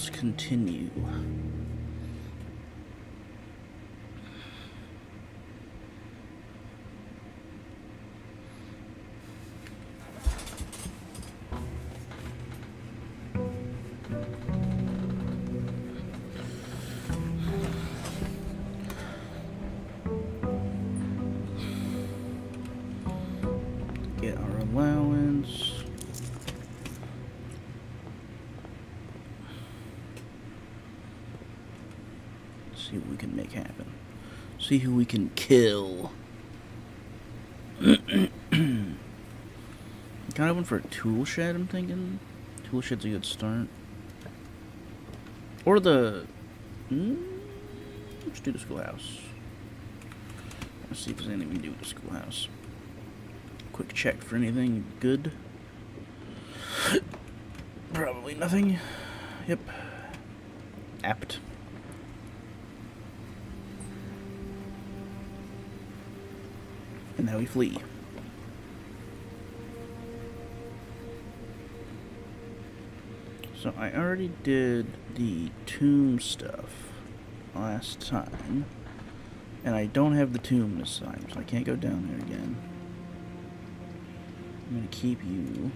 let's continue. Get our allowance. See what we can make happen. See who we can kill. Kind of went for a tool shed, I'm thinking. Tool shed's a good start. Or the... let's do the schoolhouse. Let's see if there's anything we can do with the schoolhouse. Quick check for anything good. Probably nothing. Yep. Apt. And now we flee. So I already did the tomb stuff last time. And I don't have the tomb this time, so I can't go down there again. I'm gonna keep you.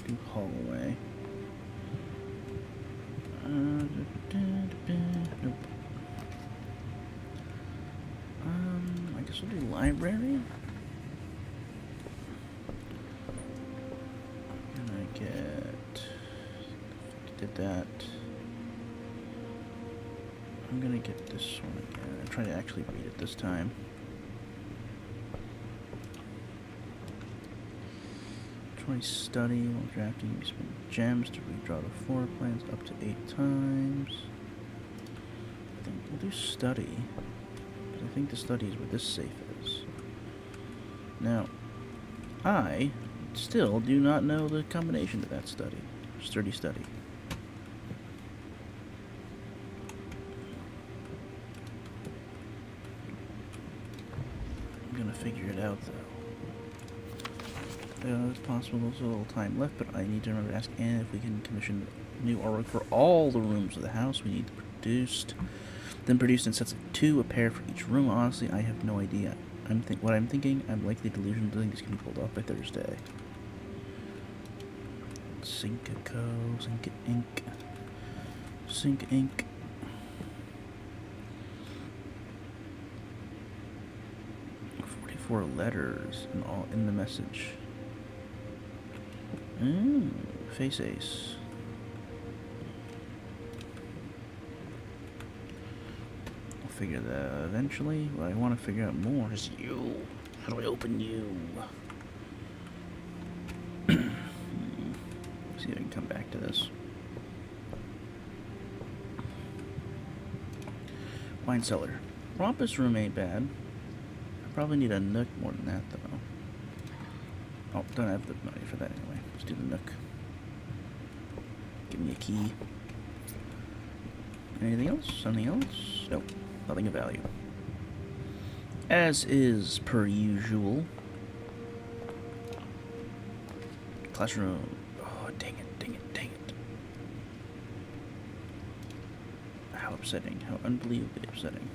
Do hallway. Nope. I guess we'll do library. And I did that. I'm gonna get this one again. I'll try to actually read it this time. Study while drafting. You spend gems to redraw the floor plans up to 8 times. I think we'll do study. Because I think the study is where this safe is. Now, I still do not know the combination to that study. Sturdy study. I'm gonna figure it out though. It's possible there's a little time left, but I need to remember to ask Anne if we can commission new artwork for all the rooms of the house. We need produced in sets of 2, a pair for each room. Honestly, I have no idea. What I'm thinking, I'm likely delusional to think this can be pulled off by Thursday. Sync ink. Sync ink. Letters and all in the message. Face ace. I'll figure that eventually. What I want to figure out more is you. How do I open you? See if I can come back to this. Wine cellar. Rompus room ain't bad. Probably need a nook more than that, though. Oh, don't have the money for that anyway. Let's do the nook. Give me a key. Anything else? Something else? Nope. Nothing of value. As is per usual. Classroom. Oh, dang it. How upsetting. How unbelievably upsetting.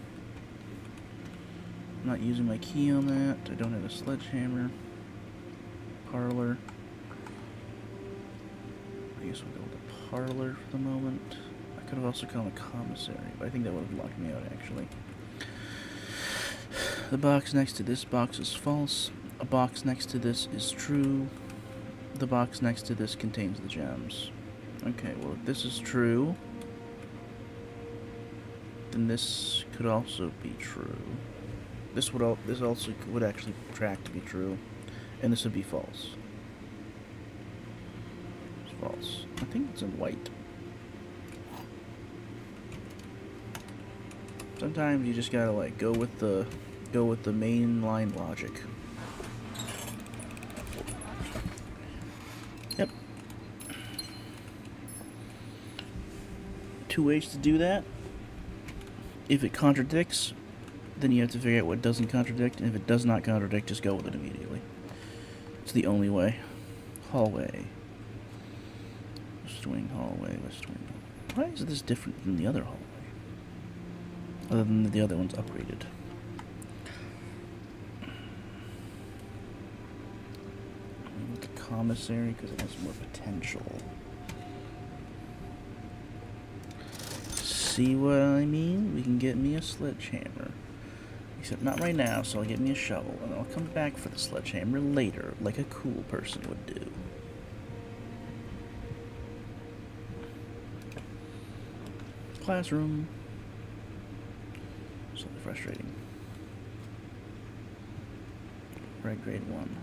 I'm not using my key on that. I don't have a sledgehammer. Parlor. I guess we'll go with the parlor for the moment. I could have also called a commissary, but I think that would have locked me out, actually. The box next to this box is false. A box next to this is true. The box next to this contains the gems. Okay, well, if this is true, then this could also be true. This also would actually track to be true, and this would be false. It's false. I think it's in white. Sometimes you just gotta like go with the mainline logic. Yep. 2 ways to do that. If it contradicts, then you have to figure out what doesn't contradict, and if it does not contradict, just go with it immediately. It's the only way. Hallway. West wing hallway, west wing hallway. Why is this different than the other hallway? Other than the other one's upgraded. The commissary, because it has more potential. See what I mean? We can get me a sledgehammer. Except not right now, so I'll get me a shovel, and I'll come back for the sledgehammer later, like a cool person would do. Classroom. So frustrating. Right, grade 1.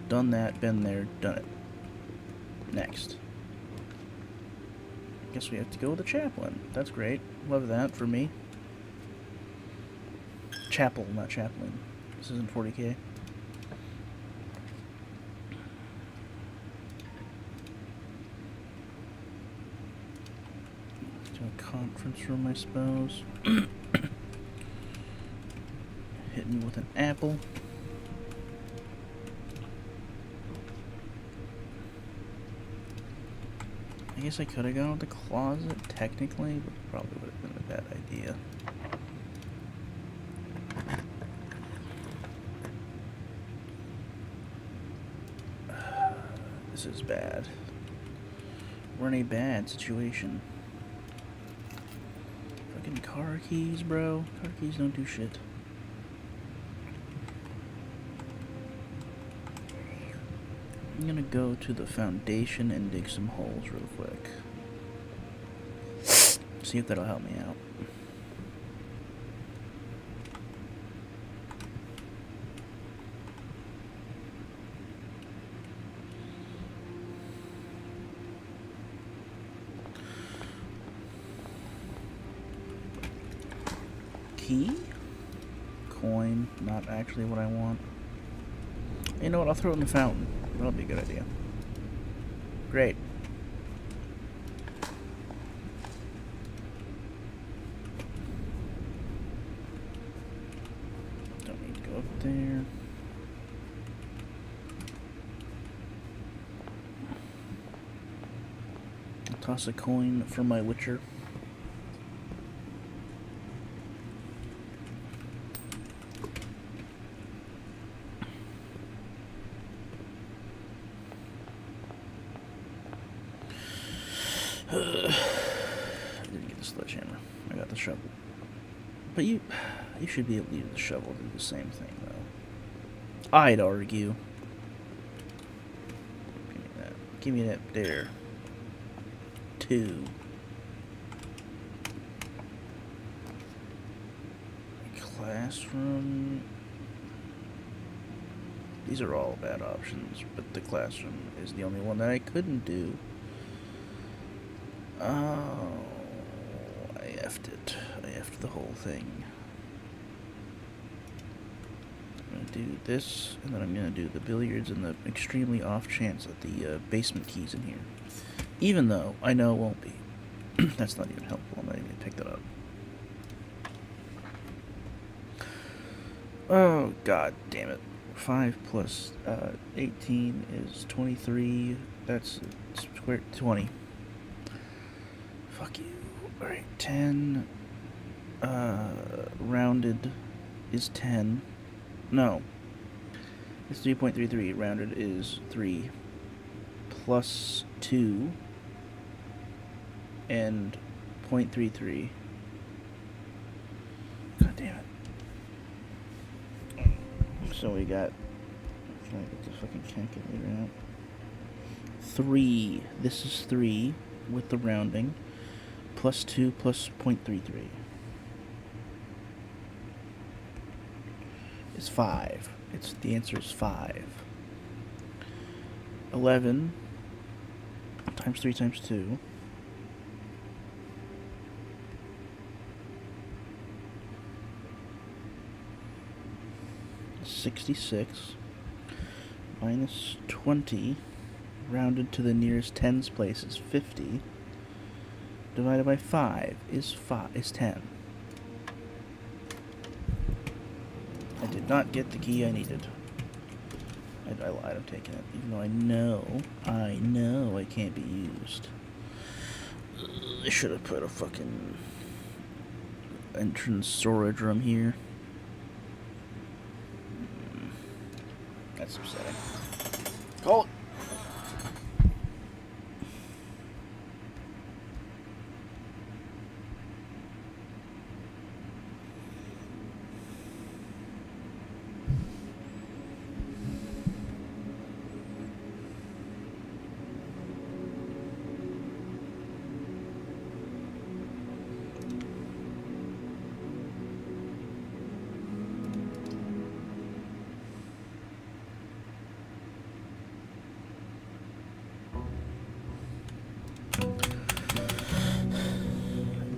Done that, been there, done it. Next. Guess we have to go with the chaplain. That's great. Love that for me. Chapel, not chaplain. This isn't 40K. To a conference room, I suppose. Hit me with an apple. I guess I could have gone with the closet, technically, but probably would have been a bad idea. This is bad. We're in a bad situation. Fucking car keys, bro. Car keys don't do shit. I'm gonna go to the foundation and dig some holes real quick. See if that'll help me out. Key? Coin, not actually what I want. You know what, I'll throw it in the fountain. That'll be a good idea. Great. Don't need to go up there. I'll toss a coin for my Witcher. I didn't get the sledgehammer. I got the shovel. But you should be able to use the shovel to do the same thing, though. I'd argue. Give me that. Give me that there. 2. Classroom. These are all bad options, but the classroom is the only one that I couldn't do. Oh, I effed it. I effed the whole thing. I'm gonna do this, and then I'm gonna do the billiards and the extremely off chance that the basement key's in here. Even though I know it won't be. That's not even helpful. I'm not even gonna pick that up. Oh, god damn it. 5 plus 18 is 23. That's square 20. Fuck you. Alright, 10 rounded is 10. No. It's 3.33. Rounded is 3. Plus 2. And 0.33. God damn it. So we got... Can I get the fucking calculator out? 3. This is 3 with the rounding. Plus 2 plus 0.33. It's 5. The answer is 5. 11 times 3 times 2. 66 minus 20 rounded to the nearest tens place is 50 divided by 5 is 10. I did not get the key I needed. I lied, I'm taking it, even though I know I can't be used. I should have put a fucking entrance storage room here. That's upsetting. Call it.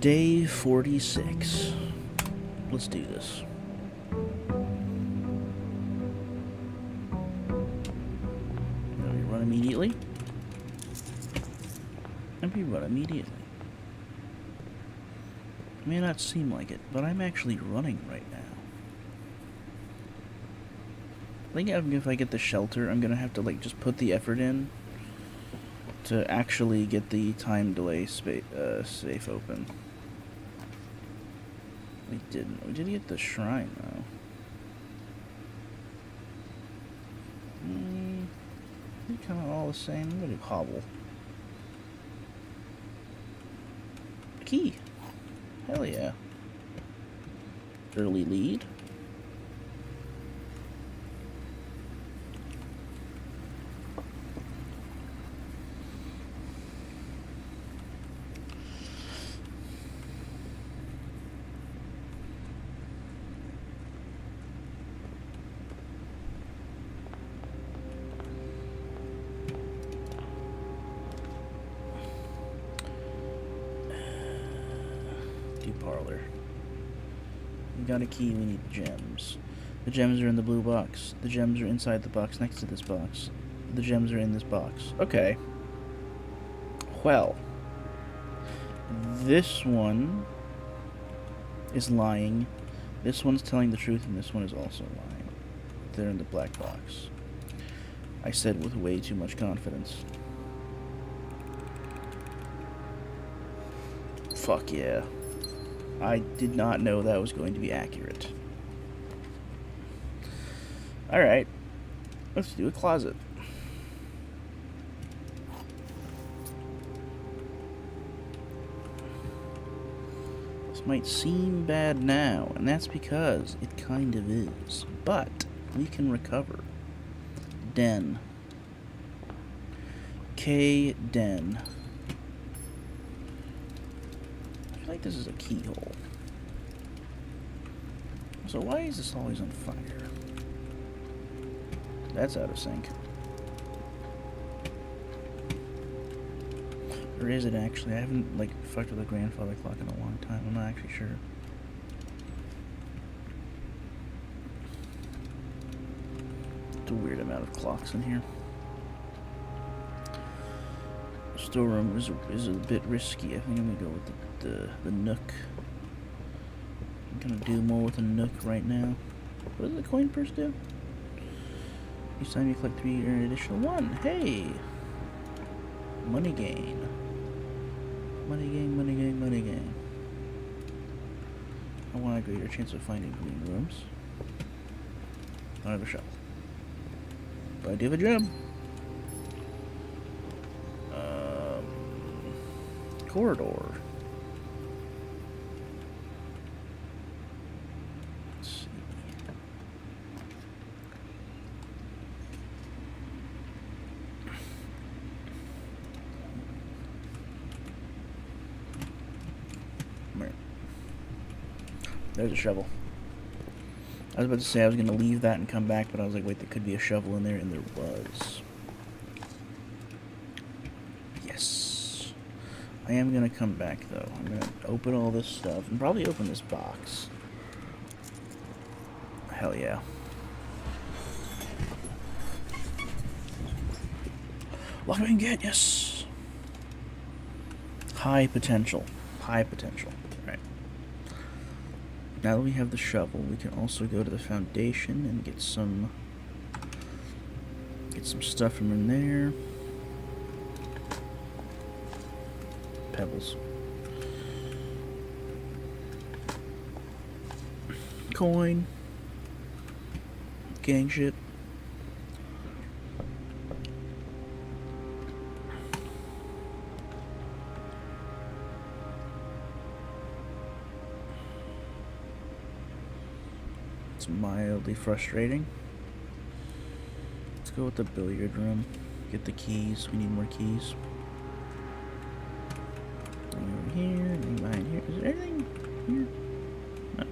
Day 46. Let's do this. Now we run immediately. And we run immediately. It may not seem like it, but I'm actually running right now. I think if I get the shelter, I'm gonna have to like just put the effort in to actually get the time delay safe open. We didn't. We did get the shrine, though. They're kind of all the same. I'm gonna do hobble. Key. Hell yeah. Early lead. Parlor. We got a key, we need gems. The gems are in the blue box. The gems are inside the box next to this box. The gems are in this box. Okay. Well. This one is lying. This one's telling the truth, and this one is also lying. They're in the black box. I said with way too much confidence. Fuck yeah. I did not know that was going to be accurate. Alright. Let's do a closet. This might seem bad now, and that's because it kind of is. But we can recover. Den. K Den. I feel like this is a keyhole. So why is this always on fire? That's out of sync. Or is it actually? I haven't like fucked with a grandfather clock in a long time. I'm not actually sure. It's a weird amount of clocks in here. Storeroom is a bit risky. I think I'm gonna go with the Nook. I'm gonna do more with the Nook right now. What does the coin purse do? Each time you collect 3, you earn an additional 1. Hey! Money gain. Money gain, money gain, money gain. I want a greater chance of finding green rooms. I don't have a shovel. But I do have a gem. Corridor. Let's see. Right. There's a shovel. I was about to say I was going to leave that and come back, but I was like, wait, there could be a shovel in there, and there was. I am going to come back, though. I'm going to open all this stuff and probably open this box. Hell yeah. Lock me and get, yes! High potential. High potential. Right. Now that we have the shovel, we can also go to the foundation and get some stuff from in there. pebbles. Coin. Gang shit. It's mildly frustrating. Let's go with the billiard room. Get the keys. We need more keys. Anything over here? Anything behind here? Is there anything here? No.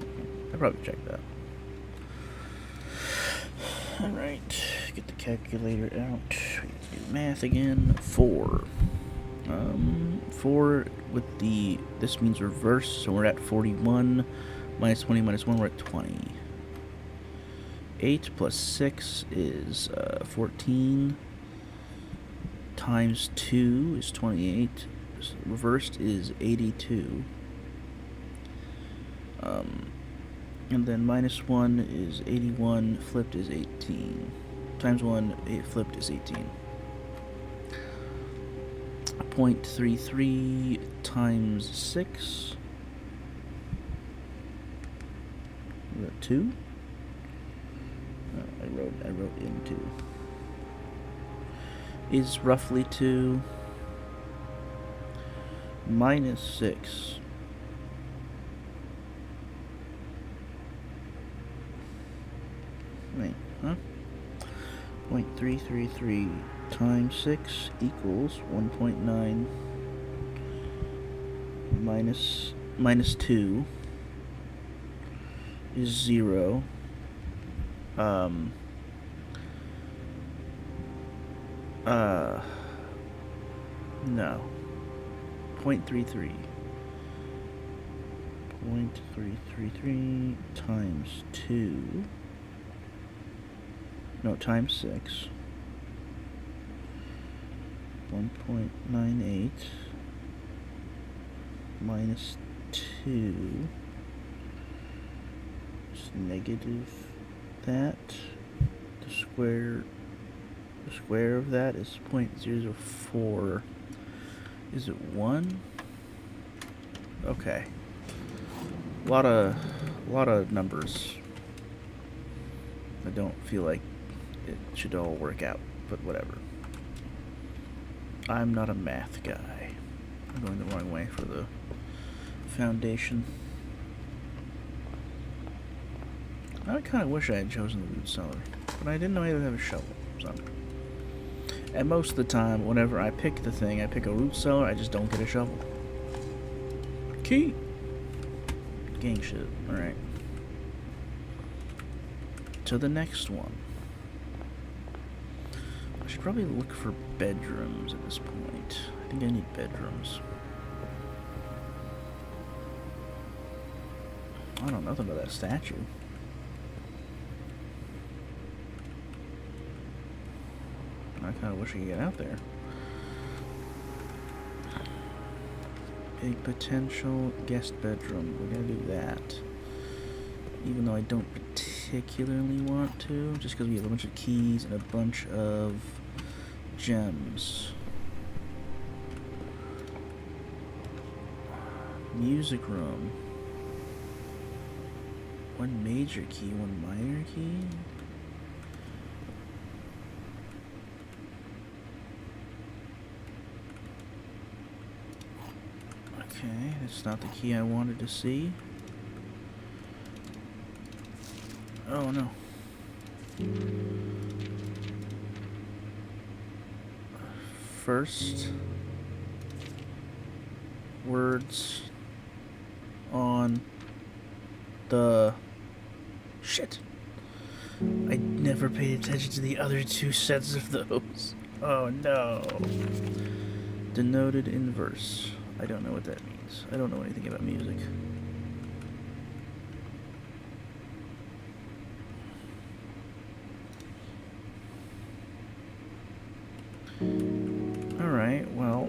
I probably checked that. Alright. Get the calculator out. We have to do math again. 4. 4 with the... This means reverse, so we're at 41. Minus 20 minus 1, we're at 20. 8 plus 6 is 14. Times 2 is 28. Reversed is 82. And then minus 1 is 81. Flipped is 18. Times 1, flipped is 18. 0.33 times 6. Is that 2? I wrote in 2. Is roughly 2. Minus 6. Wait, huh? 0.333 times 6 equals 1.9 minus 2 is 0. No. 0.33. 0.333 times 2. No, times 6. 1.98 minus 2 is negative that. The square of that is 0.04. Is it 1? Okay. A lot of numbers. I don't feel like it should all work out, but whatever. I'm not a math guy. I'm going the wrong way for the foundation. I kind of wish I had chosen the root cellar, but I didn't know I would have a shovel, so. And most of the time, whenever I pick the thing, I pick a root cellar, I just don't get a shovel. Key! Gang shit. Alright. To the next one. I should probably look for bedrooms at this point. I think I need bedrooms. I don't know nothing about that statue. I kind of wish I could get out there. Big potential guest bedroom. We're gonna do that. Even though I don't particularly want to, just because we have a bunch of keys and a bunch of gems. Music room. One major key, one minor key. Okay, that's not the key I wanted to see. Oh no. First words on the shit. I never paid attention to the other two sets of those. Oh no. Denoted in verse. I don't know what that means. I don't know anything about music. Alright, well,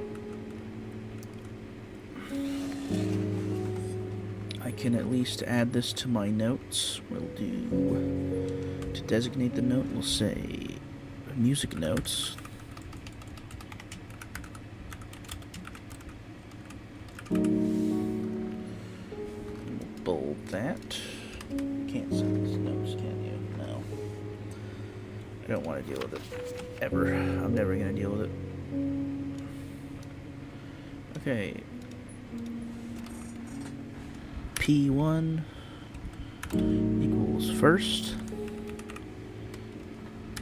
I can at least add this to my notes. We'll do, to designate the note, we'll say music notes. that. You can't send these notes, can you? No. I don't want to deal with it. Ever. I'm never going to deal with it. Okay. P1 equals first.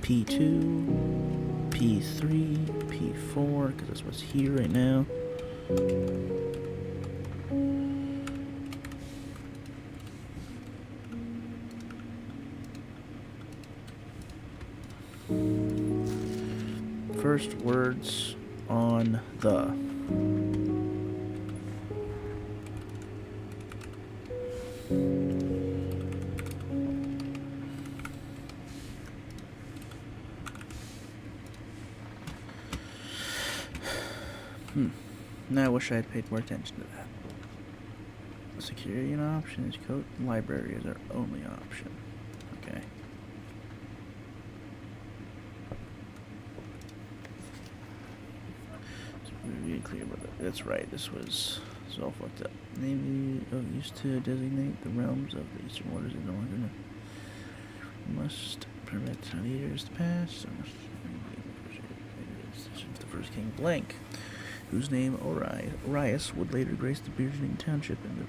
P2, P3, P4, because that's what's here right now. First words on the. Now I wish I had paid more attention to that. Security an option is code. Library is our only option. Okay. So we're really clear about that. That's right. This was all fucked up. Navy used to designate the realms of the eastern waters and no longer must permit leaders to pass. So must the first king blank, whose name Orias would later grace the burgeoning township in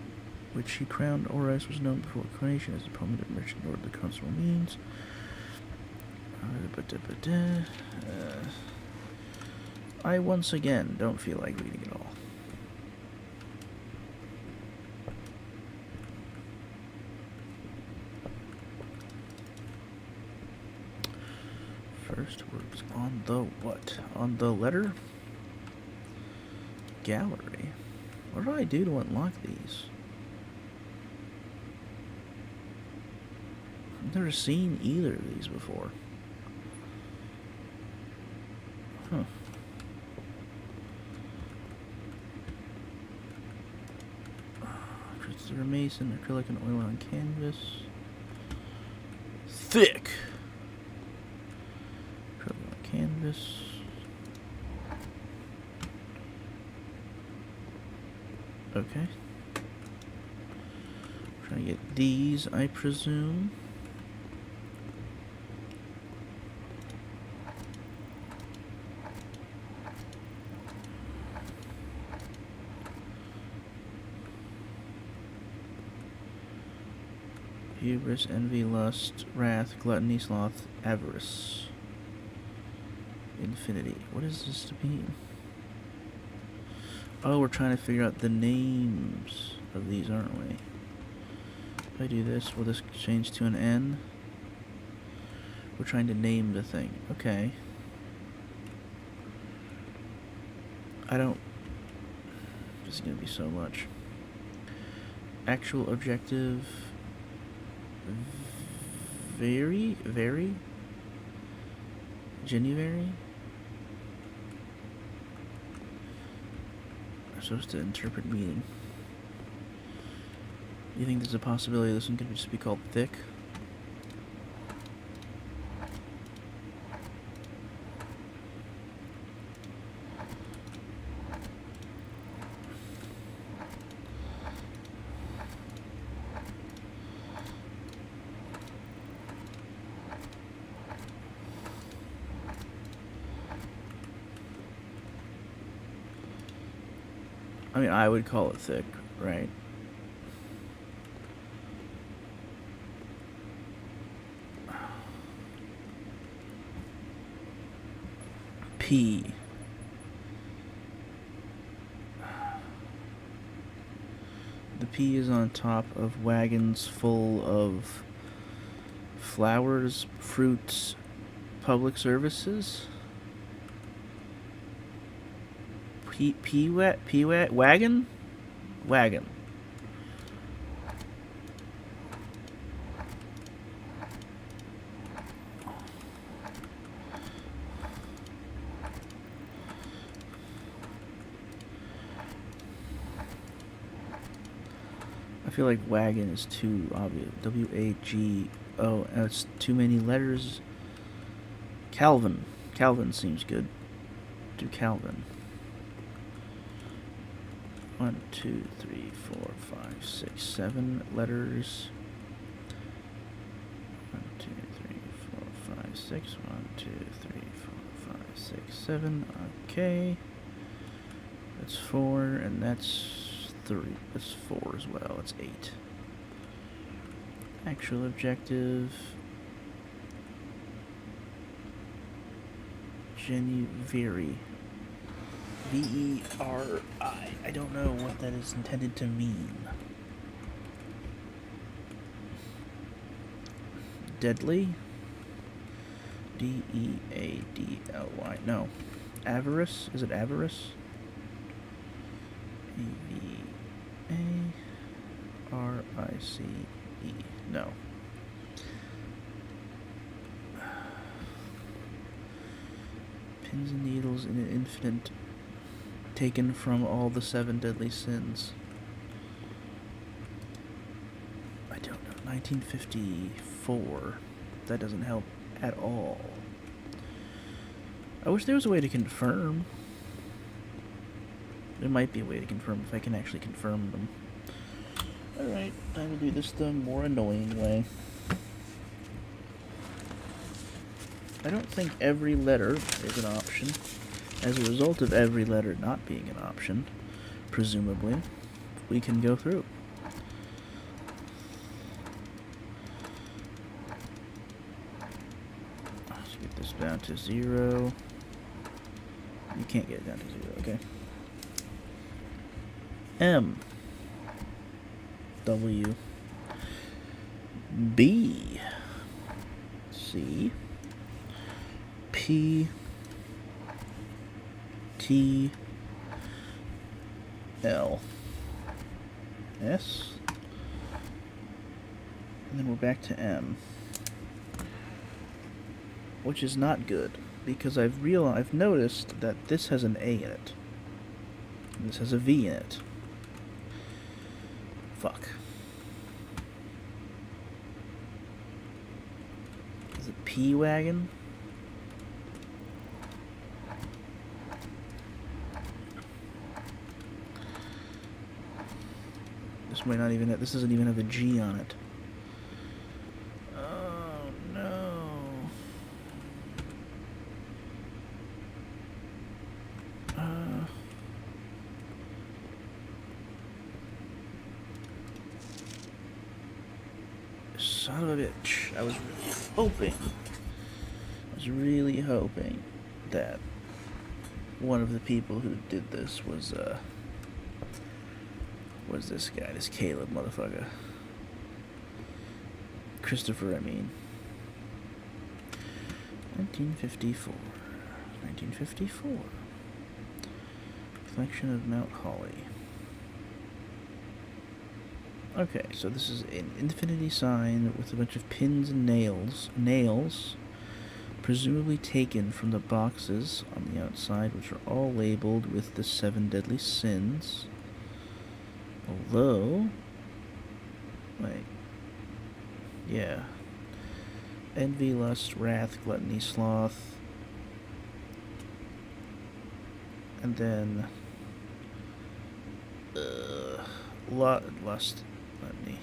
which he crowned. Orias was known before coronation as the prominent merchant lord of the consular means. I once again don't feel like reading it all. First words on the what? On the letter? Gallery. What do I do to unlock these? I've never seen either of these before. Huh. Christopher Mason, acrylic and oil on canvas. Thick! Acrylic on canvas. Okay. Trying to get these, I presume. Hubris, envy, lust, wrath, gluttony, sloth, avarice. Infinity. What is this to mean? Oh, we're trying to figure out the names of these, aren't we? If I do this, will this change to an N? We're trying to name the thing. Okay. This is going to be so much. Actual objective. Very? Genuary? I'm supposed to interpret meaning. You think there's a possibility this one could just be called thick? I mean, I would call it thick, right? P. The P is on top of wagons full of flowers, fruits, public services. Wagon? Wagon. I feel like wagon is too obvious. W-A-G-O. It's too many letters. Calvin. Calvin seems good. Do Calvin. 1, 2, 3, 4, 5, 6, 7 letters. 1, 2, 3, 4, 5, 6. 1, 2, 3, 4, 5, 6, 7. Okay. That's 4, and that's 3. That's 4 as well. That's 8. Actual objective. Genuveri. V-E-R-I. I don't know what that is intended to mean. Deadly? D-E-A-D-L-Y. No. Avarice? Is it avarice? A-V-A-R-I-C-E. No. Pins and needles in an infinite, taken from all the 7 deadly sins. I don't know. 1954. That doesn't help at all. I wish there was a way to confirm. There might be a way to confirm if I can actually confirm them. Alright, time to do this the more annoying way. I don't think every letter is an option. As a result of every letter not being an option, presumably, we can go through. Let's get this down to 0. You can't get it down to 0, okay. M. W. B. C. P. T. L. S. And then we're back to M. Which is not good, because I've noticed that this has an A in it. And this has a V in it. Fuck. Is it P-Wagon? This might not even have, this doesn't even have a G on it. Oh no. Son of a bitch. I was really hoping that one of the people who did this was this guy, this Caleb motherfucker. Christopher, I mean. 1954. 1954. Collection of Mount Holly. Okay, so this is an infinity sign with a bunch of pins and nails, presumably taken from the boxes on the outside, which are all labeled with the 7 deadly sins. Although, wait, yeah, envy, lust, wrath, gluttony, sloth, and then lust, gluttony.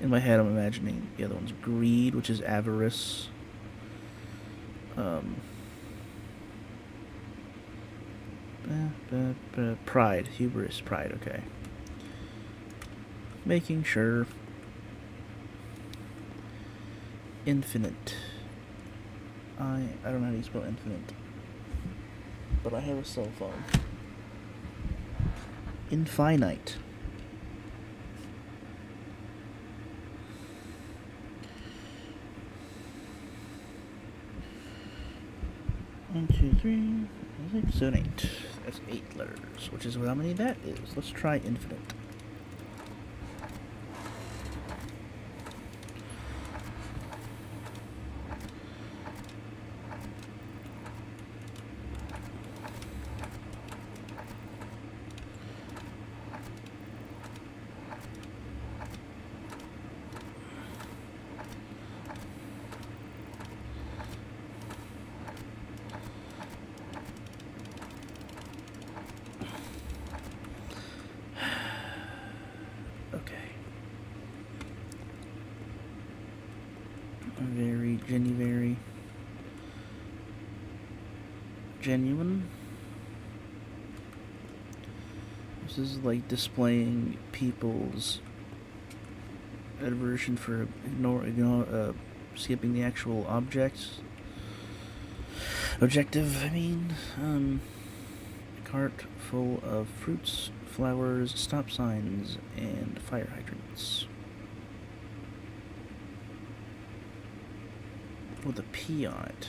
In my head, I'm imagining the other one's greed, which is avarice. Pride, hubris, pride. Okay. Making sure. Infinite. I don't know how to spell infinite, but I have a cell phone. Infinite. One, 2, 3, 4, 6, 7, 8. That's 8 letters, which is how many that is. Let's try infinite. Genuine. This is like displaying people's aversion for skipping the actual objective. I mean, a cart full of fruits, flowers, stop signs, and fire hydrants. With a P on it.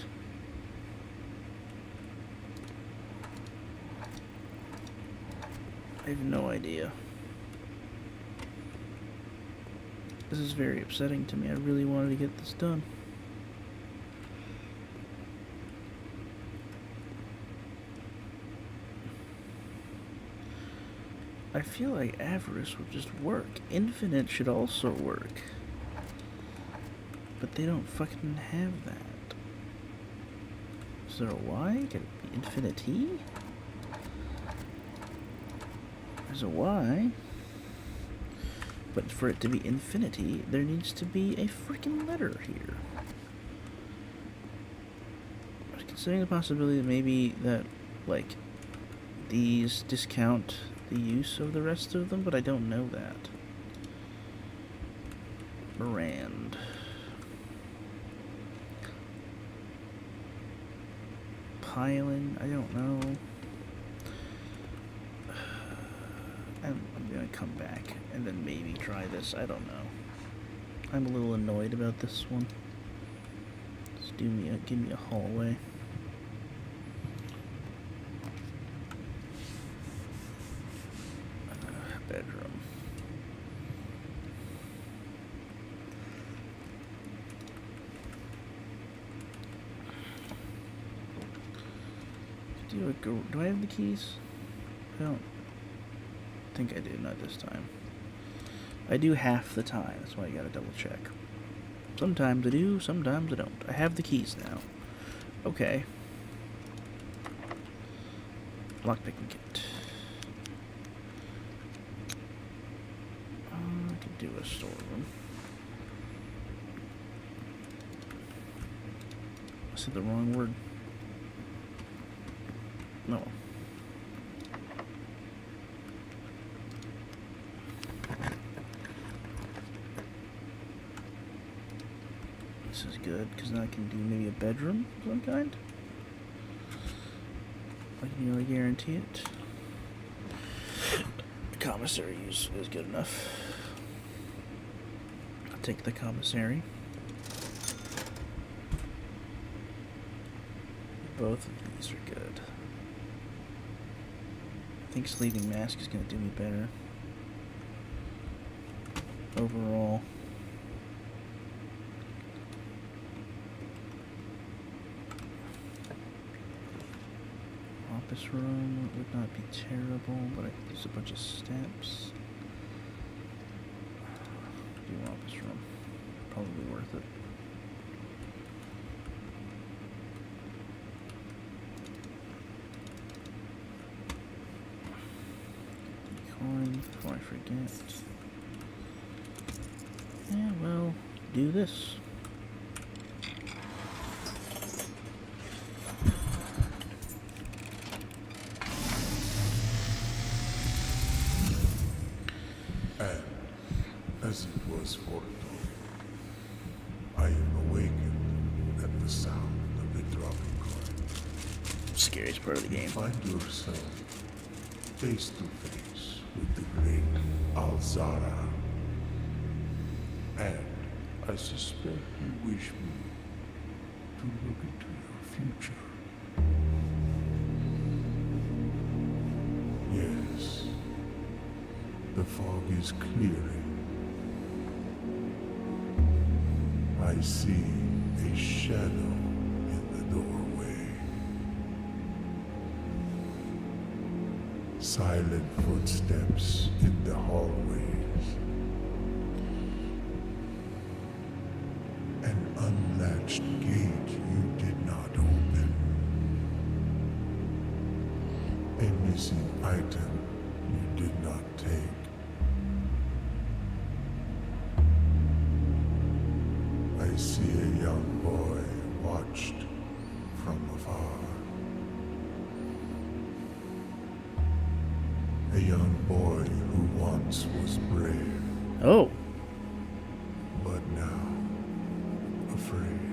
I have no idea. This is very upsetting to me. I really wanted to get this done. I feel like avarice would just work. Infinite should also work. But they don't fucking have that. Is there a Y? Could it be infinity? There's a Y. But for it to be infinity, there needs to be a freaking letter here. I was considering the possibility that maybe that, like, these discount the use of the rest of them, but I don't know that. Brand. Piling, I don't know. I'm gonna come back and then maybe try this. I don't know. I'm a little annoyed about this one. Just give me a hallway. Bedroom. Do I have the keys? I don't think I do, not this time. I do half the time, that's why I gotta double check. Sometimes I do, sometimes I don't. I have the keys now. Okay. Lockpicking kit. I could do a storeroom. I said the wrong word. No. This is good, because now I can do maybe a bedroom of some kind. I can nearly guarantee it. The commissary use is good enough. I'll take the commissary. Both of these are good. I think sleeping mask is going to do me better overall. Office room would not be terrible, but there's a bunch of steps. Do office room. Probably worth it. Before I forget. Yeah, well, do this. And as it was foretold, I am awakened at the sound of the dropping coin. Scariest part of the game. Find yourself face to face with the great Alzara. And I suspect you wish me to look into your future. Yes, the fog is clearing. I see a shadow in the doorway. Silent footsteps in the hallways. An unlatched gate you did not open. A missing item you did not take. I see a young boy A young boy who once was brave, Oh, but now afraid.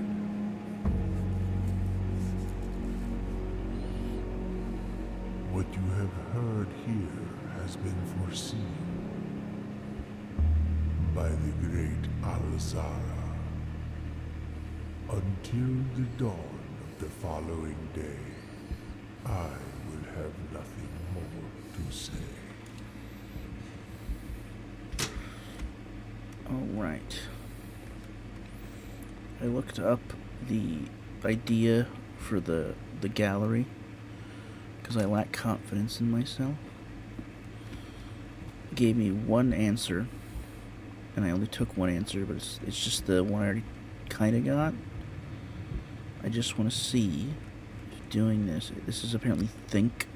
What you have heard here has been foreseen by the great Al-Zara. Until the dawn of the following day, I will have nothing more to say. all right. I looked up the idea for the gallery because I lack confidence in myself. It gave me one answer, and I only took one answer, but it's just the one I already kind of got. I just want to see if doing this. This is apparently think.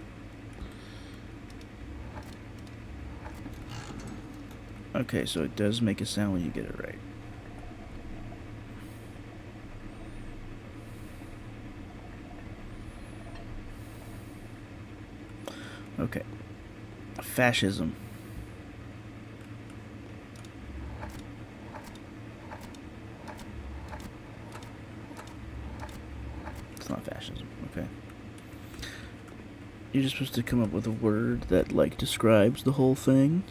Okay, so it does make a sound when you get it right. Okay. Fascism. It's not fascism, okay. You're just supposed to come up with a word that, like, describes the whole thing.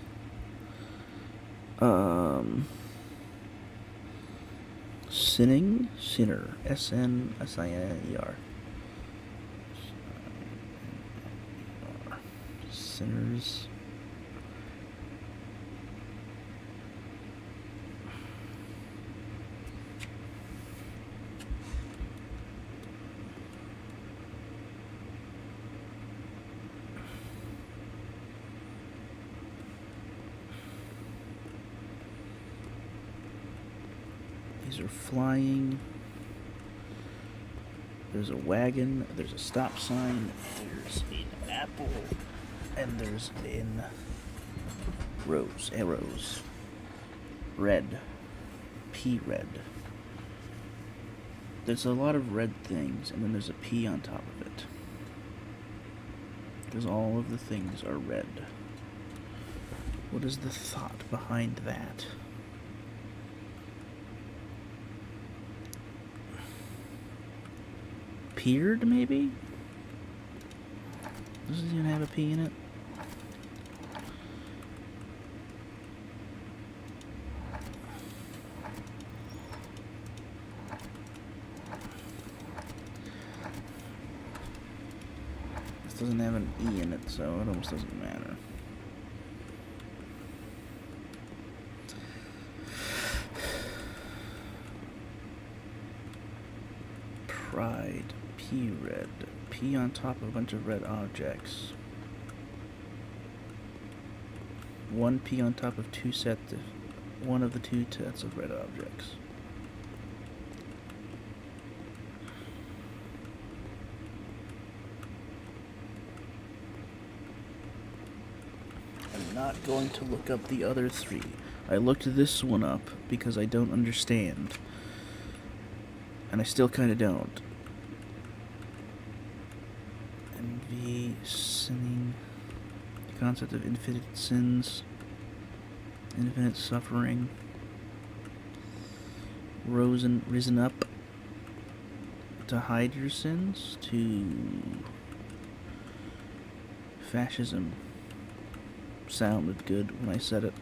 Sinner, S-N-S-I-N-E-R. Sinners. These are flying. There's a wagon, there's a stop sign, there's an apple, and there's an arrows. Red. P-red. There's a lot of red things, and then there's a P on top of it. Because all of the things are red. What is the thought behind that? Peered, maybe? Doesn't even have a P in it. This doesn't have an E in it, so it almost doesn't matter. Pride. P-red. P on top of a bunch of red objects. One P on top of one of the two sets of red objects. I'm not going to look up the other three. I looked this one up because I don't understand. And I still kind of don't. Envy, sinning, the concept of infinite sins, infinite suffering, risen up to hide your sins, to fascism. Sounded good when I said it.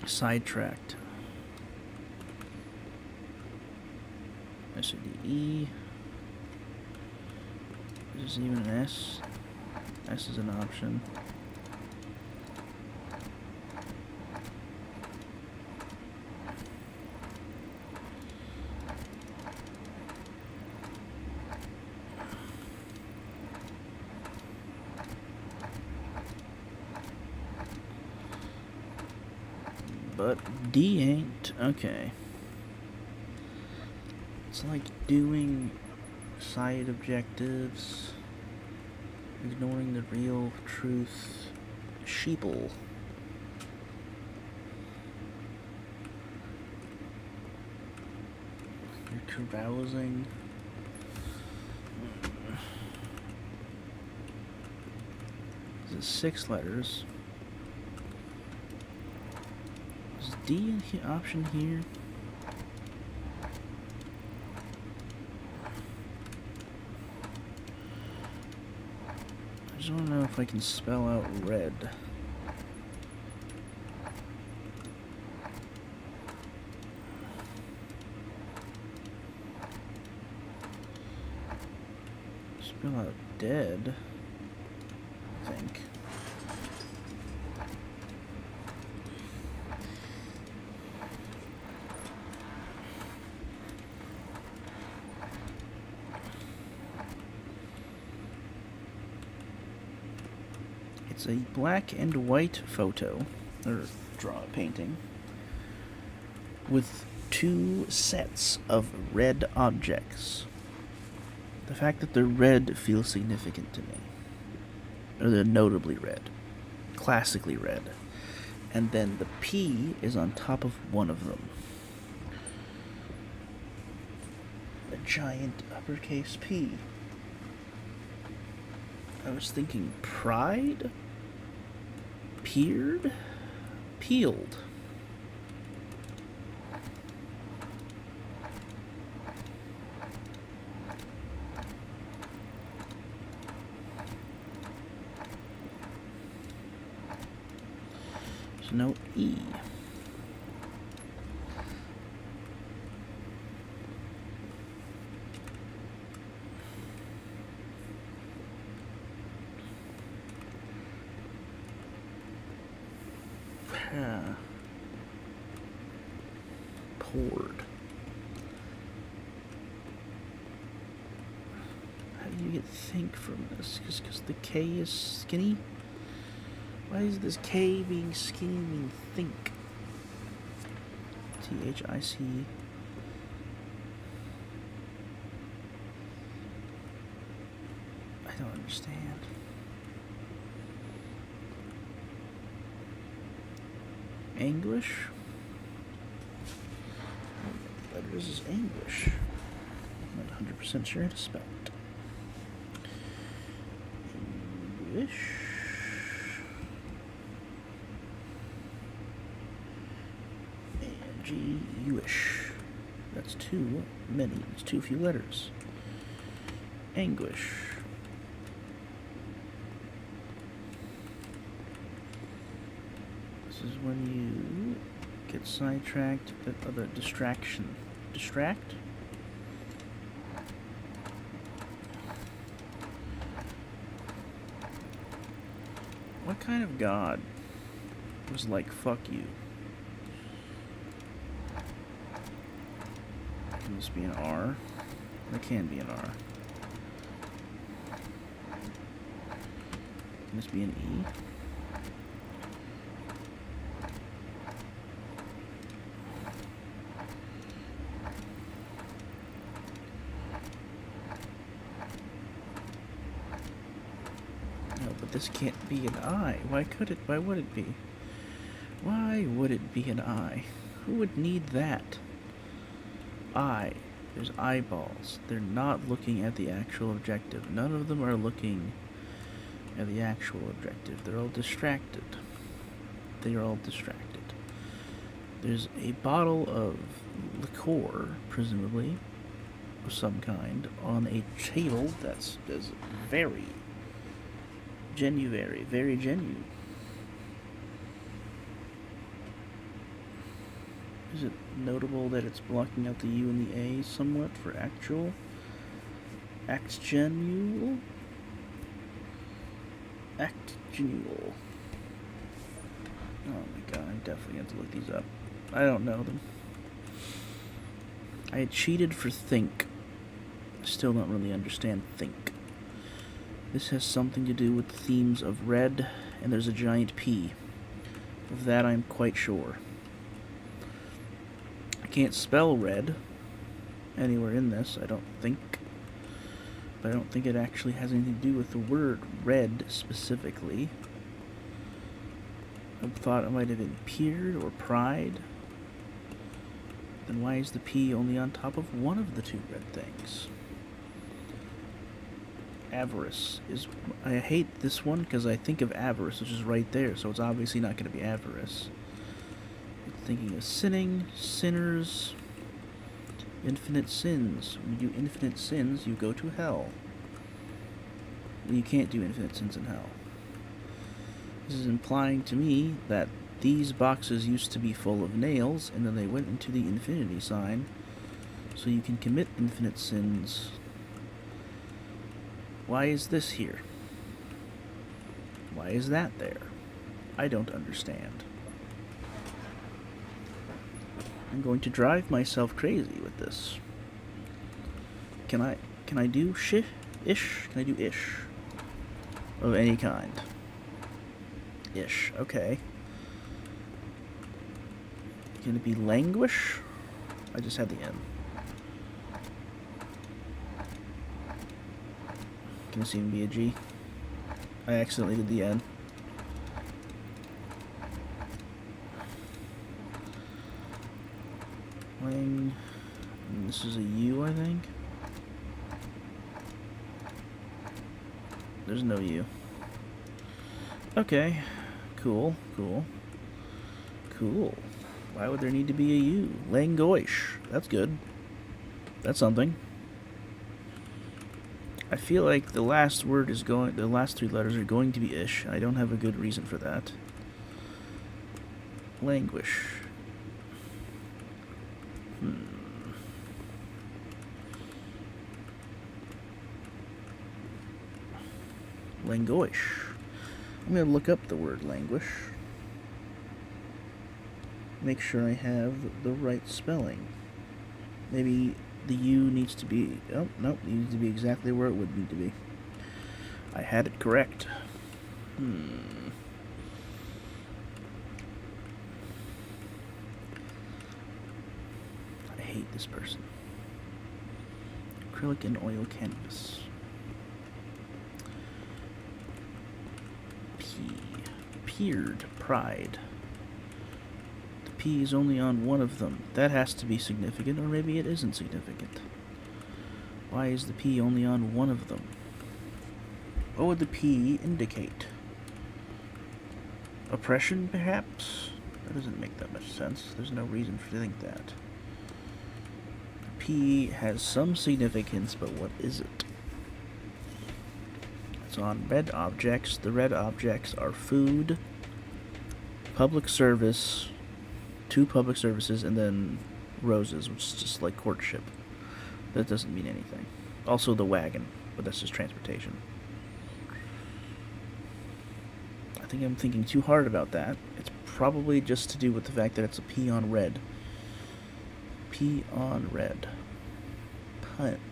Sidetracked. I said the E. There's even an S. S is an option. But D ain't. Okay. It's like doing side objectives, ignoring the real truth. Sheeple. You're carousing. is 6 letters. Is D an option here? I just want to know if I can spell out red. Spell out dead, I think. It's a black and white photo, or painting, with 2 sets of red objects. The fact that they're red feels significant to me. Or they're notably red. Classically red. And then the P is on top of one of them. A giant uppercase P. I was thinking pride? Peered? Peeled. There's no E. Poured. How do you get think from this? Because the K is skinny? Why is this K being skinny mean think? T-H-I-C. I don't understand. English? What letters is English? I'm not 100% sure how to spell it. English. G-U-ish. That's too many. It's too few letters. Anguish. This is when you get sidetracked with other distraction. Distract? What kind of god was like, fuck you? Can this be an R? There can be an R. Can this be an E? No, but this can't be an I. Why could it? Why would it be? Why would it be an I? Who would need that? Eye. There's eyeballs. They're not looking at the actual objective. None of them are looking at the actual objective. They're all distracted. They are all distracted. There's a bottle of liqueur, presumably, of some kind, on a table that's very genuine, very genuine. Is it notable that it's blocking out the U and the A somewhat for actual? Actgenual? Actgenual. Oh my god, I definitely have to look these up. I don't know them. I had cheated for think. Still don't really understand think. This has something to do with themes of red, and there's a giant P. Of that I'm quite sure. I can't spell red anywhere in this, I don't think. But I don't think it actually has anything to do with the word red specifically. I thought it might have been peered or pride. Then why is the P only on top of one of the two red things? Avarice is... I hate this one because I think of avarice, which is right there, so it's obviously not going to be avarice. Thinking of sinning, sinners, infinite sins. When you do infinite sins, you go to hell. You can't do infinite sins in hell. This is implying to me that these boxes used to be full of nails, and then they went into the infinity sign, so you can commit infinite sins. Why is this here? Why is that there? I don't understand. I'm going to drive myself crazy with this. Can I do ish? Can I do ish? Of any kind. Ish, okay. Can it be languish? I just had the N. Can this even be a G? I accidentally did the N. Lang. And this is a U, I think. There's no U. Okay. Cool. Why would there need to be a U? Langoish. That's good. That's something. I feel like the last word is going... The last three letters are going to be ish. I don't have a good reason for that. Languish. Languish. I'm going to look up the word languish. Make sure I have the right spelling. Maybe the U needs to be... Oh, nope. It needs to be exactly where it would need to be. I had it correct. I hate this person. Acrylic and oil canvas. Peered. Pride. The P is only on one of them. That has to be significant, or maybe it isn't significant. Why is the P only on one of them? What would the P indicate? Oppression, perhaps? That doesn't make that much sense. There's no reason to think that. P has some significance, but what is it? It's on red objects. The red objects are food, public service, 2 public services, and then roses, which is just like courtship. That doesn't mean anything. Also the wagon, but that's just transportation. I think I'm thinking too hard about that. It's probably just to do with the fact that it's a P on red. P on red.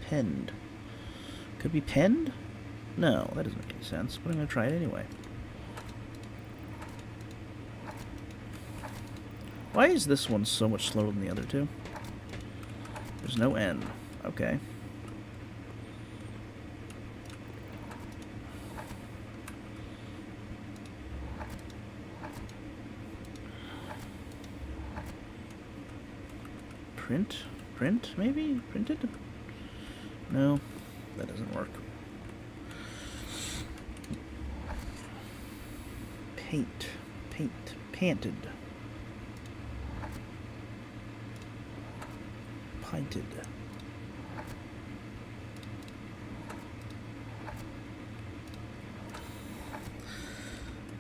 Penned. Could be penned? No, that doesn't make any sense, but I'm going to try it anyway. Why is this one so much slower than the other two? There's no N. Okay. Print, maybe? Printed? No, that doesn't work. Panted. Pinted.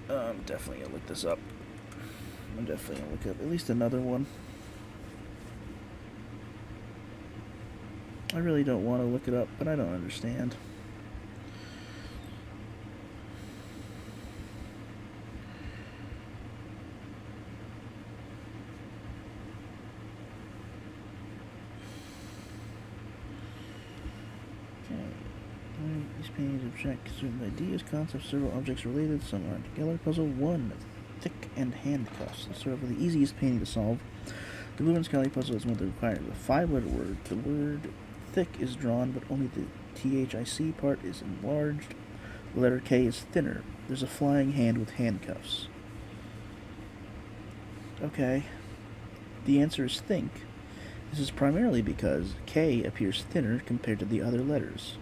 I'm definitely gonna look this up. I'm definitely gonna look up at least another one. I really don't want to look it up, but I don't understand. These paintings object certain ideas, concepts, several objects related, some are together. Puzzle 1, thick and handcuffs. Let's start with the easiest painting to solve. The Blue and Scully puzzle is one that requires a 5-letter word. The word thick is drawn, but only the THIC part is enlarged. The letter K is thinner. There's a flying hand with handcuffs. Okay. The answer is think. This is primarily because K appears thinner compared to the other letters.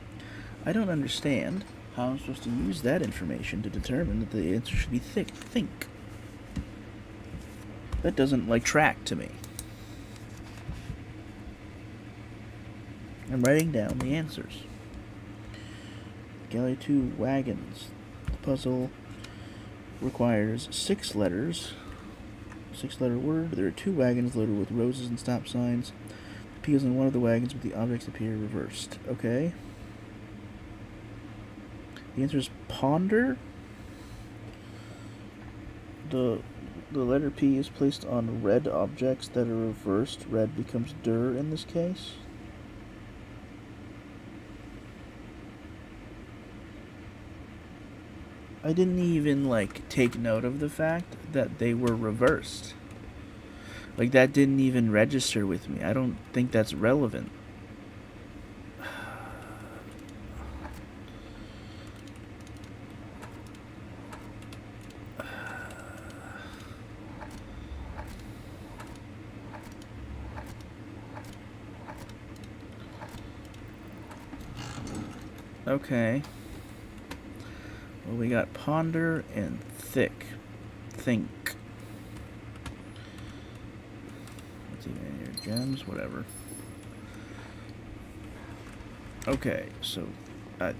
I don't understand how I'm supposed to use that information to determine that the answer should be think. That doesn't, like, track to me. I'm writing down the answers. Galley 2 wagons. The puzzle requires 6 letters. 6-letter word. There are 2 wagons loaded with roses and stop signs. The P is on one of the wagons, but the objects appear reversed. Okay. The answer is ponder. The letter P is placed on red objects that are reversed. Red becomes dir in this case. I didn't even, like, take note of the fact that they were reversed. Like, that didn't even register with me. I don't think that's relevant. Okay. Well, we got ponder and think. What's even in here? Gems? Whatever. Okay, so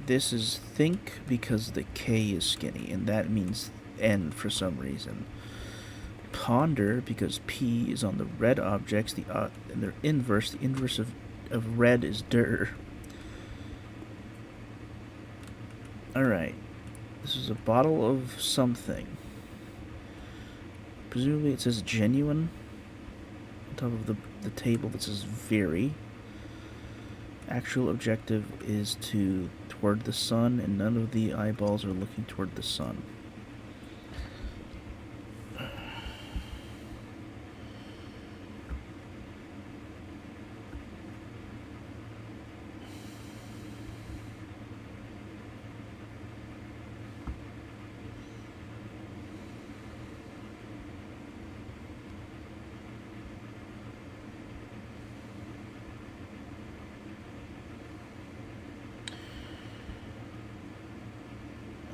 this is think because the K is skinny, and that means N for some reason. Ponder because P is on the red objects, and they're inverse. The inverse of red is dir. Alright. This is a bottle of something. Presumably it says genuine on top of the table that says very. Actual objective is toward the sun, and none of the eyeballs are looking toward the sun.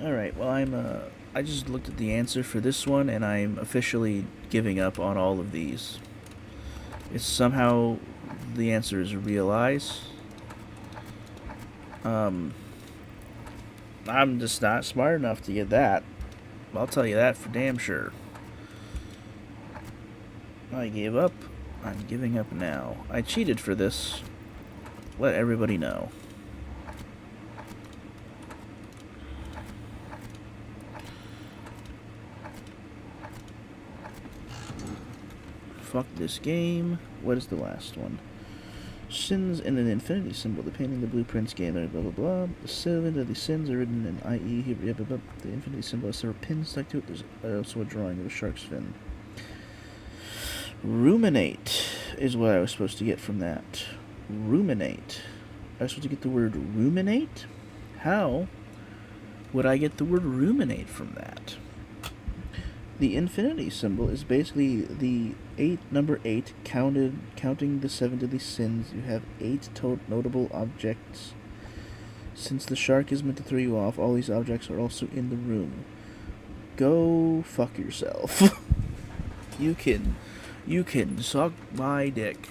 Alright, well, I just looked at the answer for this one, and I'm officially giving up on all of these. It's somehow the answer is realize. I'm just not smart enough to get that. I'll tell you that for damn sure. I gave up. I'm giving up now. I cheated for this. Let everybody know. Fuck this game. What is the last one? Sins in an infinity symbol. The painting the blueprints game. Blah blah blah. The 7 of the sins are written in IE. Here, blah, blah, blah. The infinity symbol has several pins stuck to it. There's also a drawing of a shark's fin. Ruminate is what I was supposed to get from that. Ruminate. I was supposed to get the word ruminate? How would I get the word ruminate from that? The infinity symbol is basically the number 8 counting the 7 deadly sins. You have 8 notable objects. Since the shark is meant to throw you off, all these objects are also in the room. Go fuck yourself. You can suck my dick.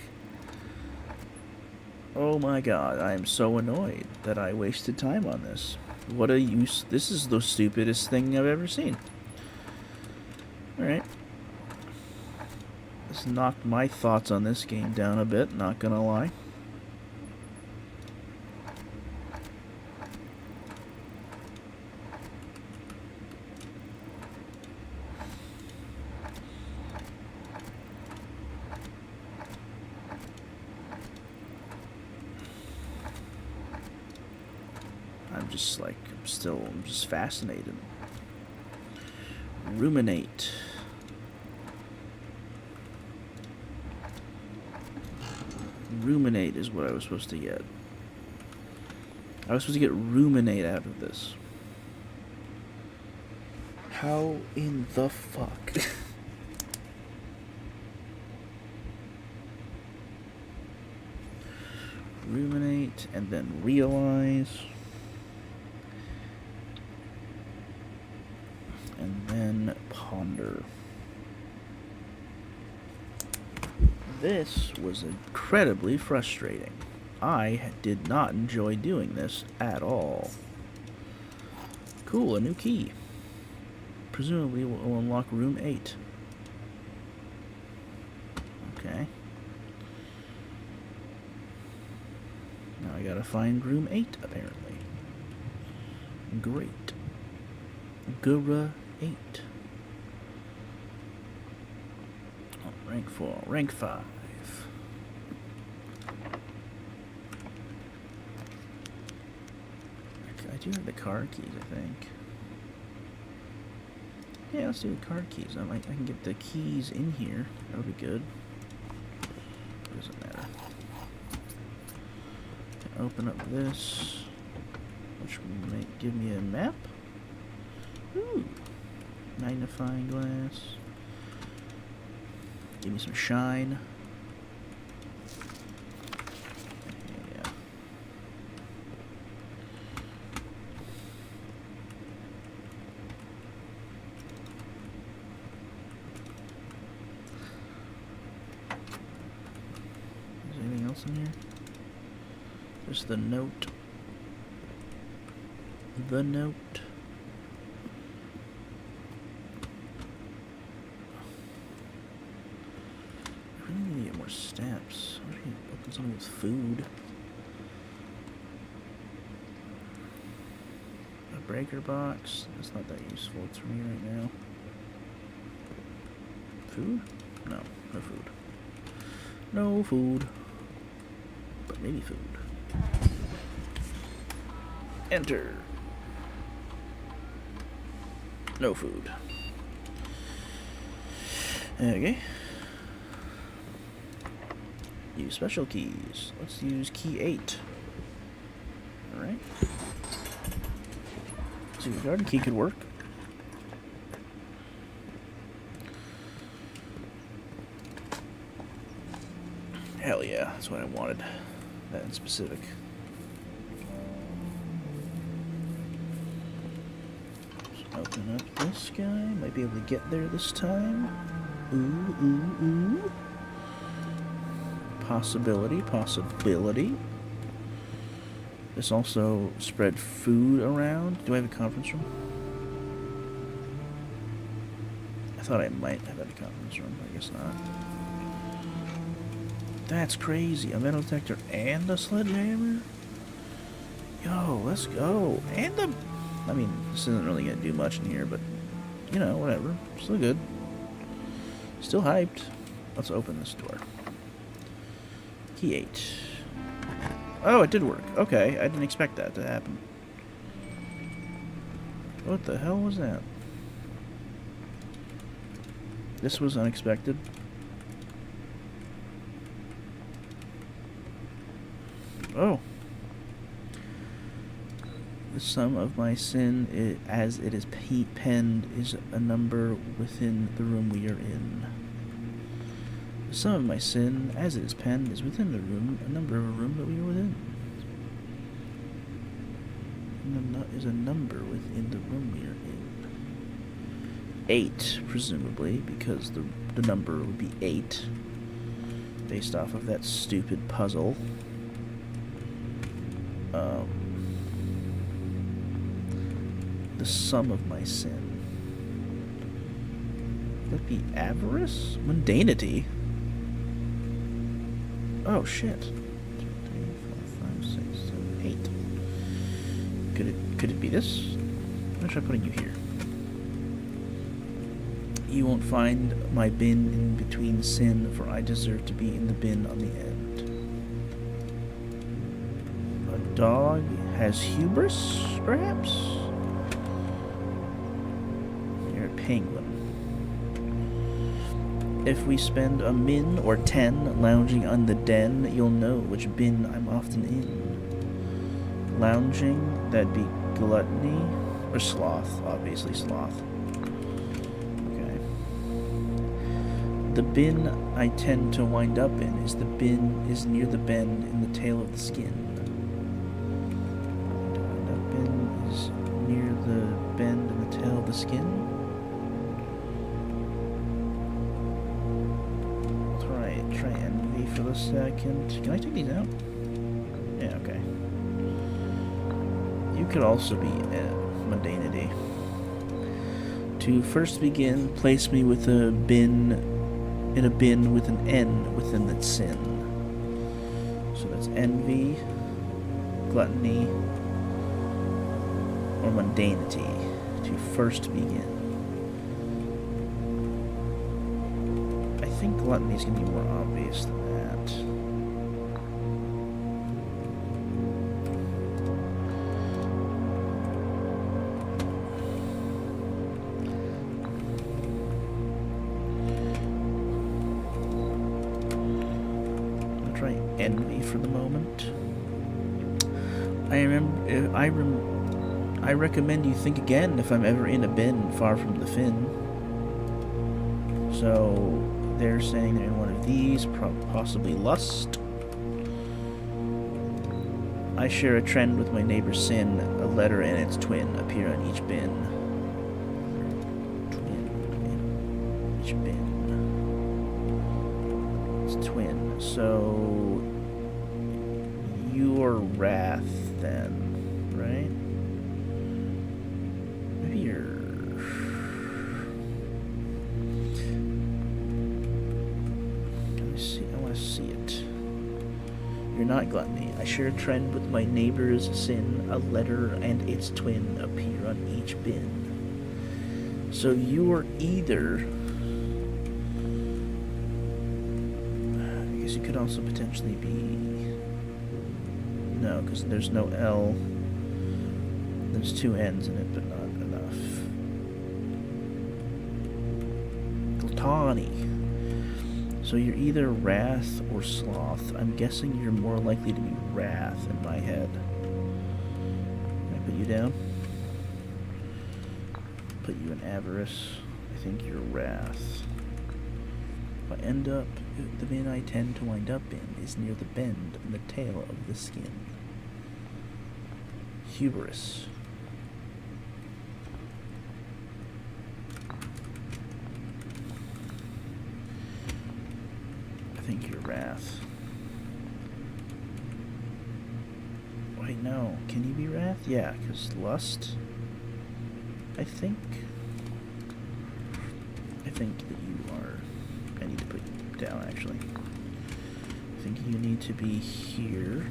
Oh my god, I am so annoyed that I wasted time on this. What a use. This is the stupidest thing I've ever seen. Alright. This knocked my thoughts on this game down a bit, not gonna lie. I'm just fascinated. Ruminate. Ruminate is what I was supposed to get. I was supposed to get ruminate out of this. How in the fuck? Ruminate and then realize. And then ponder. This was incredibly frustrating. I did not enjoy doing this at all. Cool, a new key. Presumably will unlock room 8. Okay. Now I gotta find room 8, apparently. Great. Gura 8. Oh, rank 4. Rank 5. I do have the card keys, I think. Yeah, let's do the card keys. I can get the keys in here. That'll be good. It doesn't matter. Open up this, which might give me a map. Ooh, magnifying glass. Give me some shine. Yeah. Is there anything else in here? Just the note. The note. I really need to get more steps. I should open something with food. A breaker box. That's not that useful. It's for me right now. Food? No, no food. No food. But maybe food. Enter. No food. Okay. Use special keys. Let's use key 8. Alright. So your garden key could work. Hell yeah, that's what I wanted. That in specific. Open up this guy. Might be able to get there this time. Ooh, ooh, ooh. Possibility, possibility. This also spread food around. Do I have a conference room? I thought I might have had a conference room, but I guess not. That's crazy. A metal detector and a sledgehammer? Yo, let's go. And the... I mean, this isn't really going to do much in here, but, you know, whatever. Still good. Still hyped. Let's open this door. Key 8. Oh, it did work. Okay, I didn't expect that to happen. What the hell was that? This was unexpected. Oh. The sum of my sin, as it is penned, is a number within the room we are in. The sum of my sin, as it is penned, is within the room, a number of a room that we are within. Is a number within the room we are in. 8, presumably, because the number would be 8, based off of that stupid puzzle. The sum of my sin. Would that be avarice? Mundanity? Oh shit. 2, 3, 4, 5, 6, 7, 8. Could it be this? I'm gonna try putting you here. You won't find my bin in between sin, for I deserve to be in the bin on the end. A dog has hubris, perhaps? You're a penguin. If we spend a min or 10 lounging on the den, you'll know which bin I'm often in. Lounging, that'd be gluttony, or sloth, obviously sloth. Okay. The bin I tend to wind up in is near the bend in the tail of the skin. The bin is near the bend in the tail of the skin. a second. Can I take these out? Yeah, okay. You could also be mundanity. To first begin, place me with a bin in a bin with an N within that sin. So that's envy, gluttony, or mundanity. To first begin. I think gluttony is going to be more obvious than that. I'll try envy for the moment. I recommend you think again if I'm ever in a bin far from the fin. So they're saying they're in one of these, possibly lust. I share a trend with my neighbor's sin. A letter and its twin appear on each bin. Twin in each bin. It's twin. So your wrath then, right? Maybe you're... I want to see it. You're not gluttony. I share a trend with my neighbor's sin. A letter and its twin appear on each bin. So you are either... I guess you could also potentially be... No, because there's no L. There's two N's in it, but not enough. Gluttony. So you're either wrath or sloth. I'm guessing you're more likely to be wrath in my head. Can I put you down? Put you in avarice. I think you're wrath. If I end up, the bin I tend to wind up in is near the bend in the tail of the skin. Hubris. I think you're wrath. Wait, no. Can you be wrath? Yeah, because lust. I think that you are... I need to put you down, actually. I think you need to be here.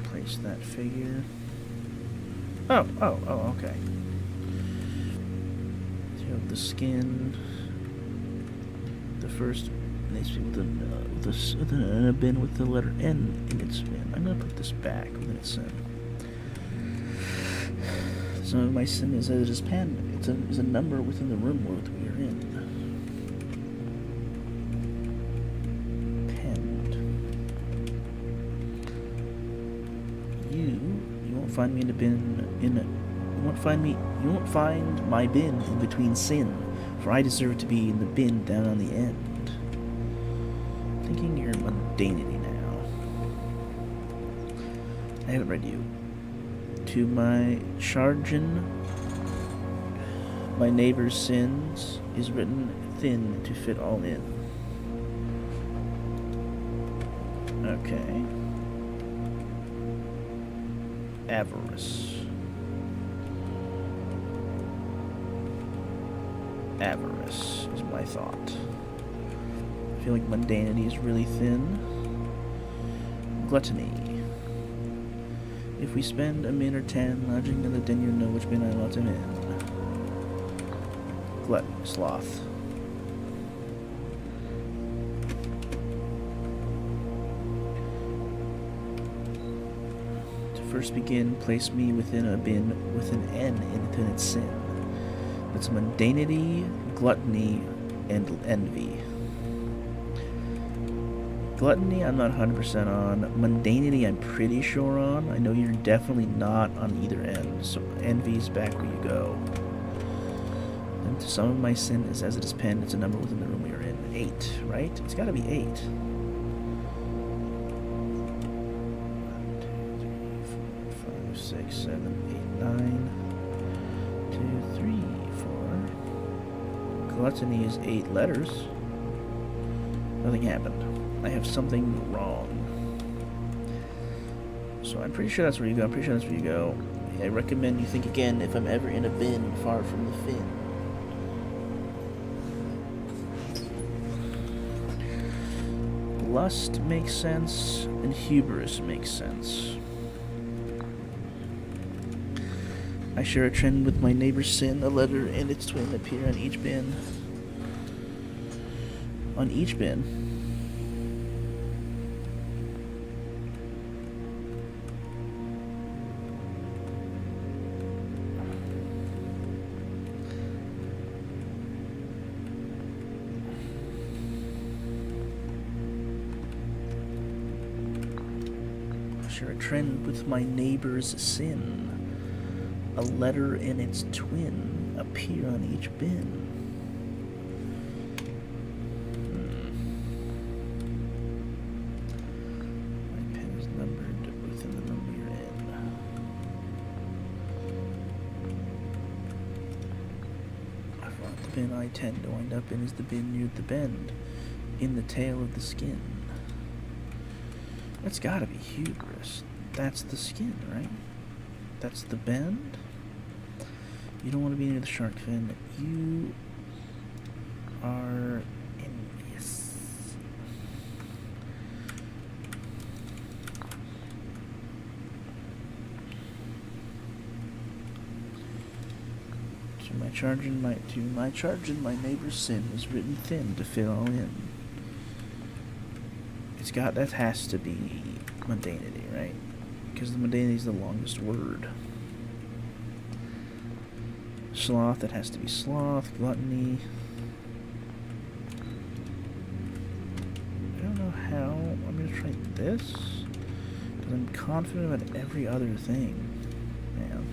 Place that figure. Oh, okay. So you have the skin. The first needs to be a bin with the letter N in its bin. I'm gonna put this back within its sin. Some of my sin is as it is penned. It's a number within the room where we are in. Penned. You won't find me in a bin. You won't find my bin in between sin, for I deserve to be in the bin down on the end. Thinking you're mundanity now. I haven't read you. To my Sharjan, my neighbor's sins is written thin to fit all in. Okay. Avarice. Avarice is my thought. I feel like mundanity is really thin. Gluttony. If we spend a min or 10 lounging in the den, you know which bin I want him in. Sloth. To first begin, place me within a bin with an N in its sin. That's mundanity, gluttony, and envy. Gluttony, I'm not 100% on. Mundanity, I'm pretty sure on. I know you're definitely not on either end, so envy's back where you go. And to some of my sin is as it is penned, it's a number within the room we are in. 8, right? It's gotta be 8. 1, 2, 3, 4, 5, 6, 7, 8, 9. 2, 3, 4. gluttony is 8 letters. Nothing happened. I have something wrong. So I'm pretty sure that's where you go. I recommend you think again if I'm ever in a bin far from the fin. Lust makes sense, and hubris makes sense. I share a trend with my neighbor's sin. A letter and its twin appear on each bin. On each bin. Share a trend with my neighbor's sin. A letter and its twin appear on each bin. My pen is numbered within the number you're in. I thought the bin I tend to wind up in is the bin near the bend, in the tail of the skin. That's gotta be hubris. That's the skin, right? That's the bend? You don't want to be near the shark fin. You are envious. To my charge in my neighbor's sin is written thin to fit all in. That has to be mundanity, right? Because the mundanity is the longest word. Sloth, that has to be sloth. Gluttony. I don't know how. I'm going to try this. Because I'm confident about every other thing. Man.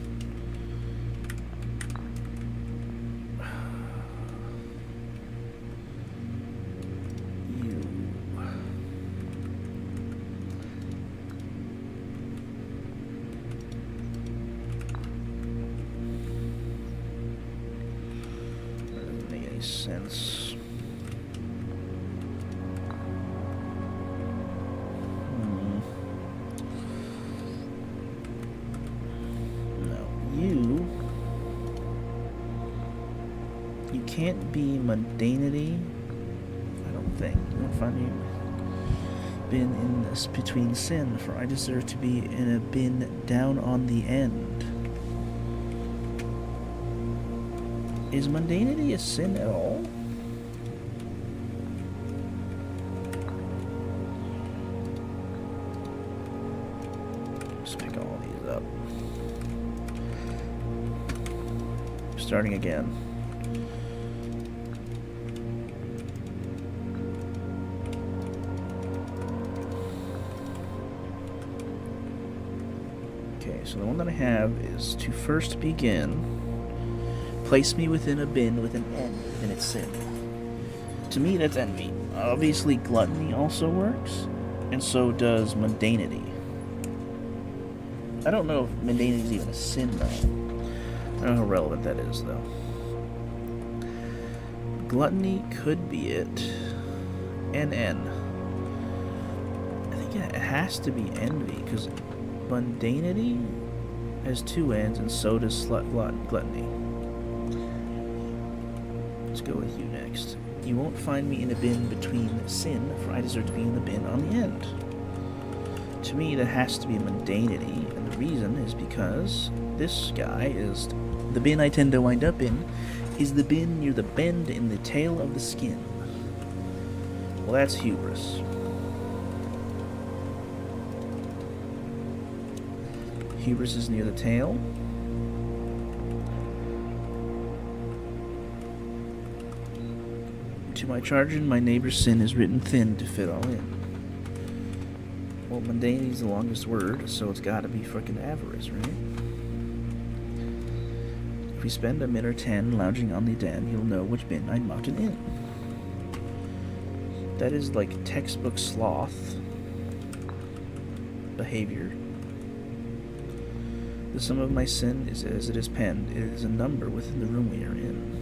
Sense. No, you can't be mundanity. I don't think. You won't find me bin in this between sin, for I deserve to be in a bin down on the end. Is mundanity a sin at all? Let's pick all these up. Starting again. Okay, so the one that I have is to first begin. Place me within a bin with an N within its sin. To me, that's envy. Obviously, gluttony also works, and so does mundanity. I don't know if mundanity is even a sin, though. I don't know how relevant that is, though. Gluttony could be it. And N. I think it has to be envy, because mundanity has 2 N's, and so does gluttony. Let's go with you next. You won't find me in a bin between sin, for I deserve to be in the bin on the end. To me, that has to be mundanity, and the reason is because this guy is the bin I tend to wind up in, is the bin near the bend in the tail of the skin. Well, that's hubris. Hubris is near the tail. To my charge in my neighbor's sin is written thin to fit all in. Well, mundanity is the longest word, so it's gotta be frickin' avarice, right? If we spend a minute or 10 lounging on the den, you'll know which bin I mucked it in. That is like textbook sloth behavior. The sum of my sin is as it is penned. It is a number within the room we are in.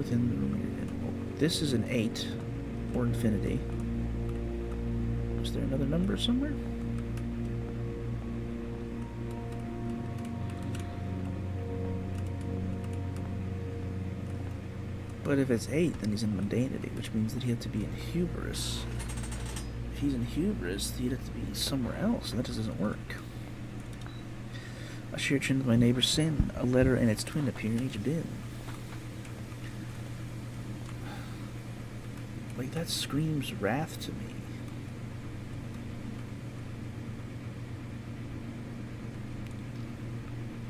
within the room you're in. Well, this is an 8, or infinity. Is there another number somewhere? But if it's 8, then he's in mundanity, which means that he had to be in hubris. If he's in hubris, he'd have to be somewhere else, and that just doesn't work. A shared trin with my neighbor's sin. A letter and its twin appear in each bin. Like, that screams wrath to me.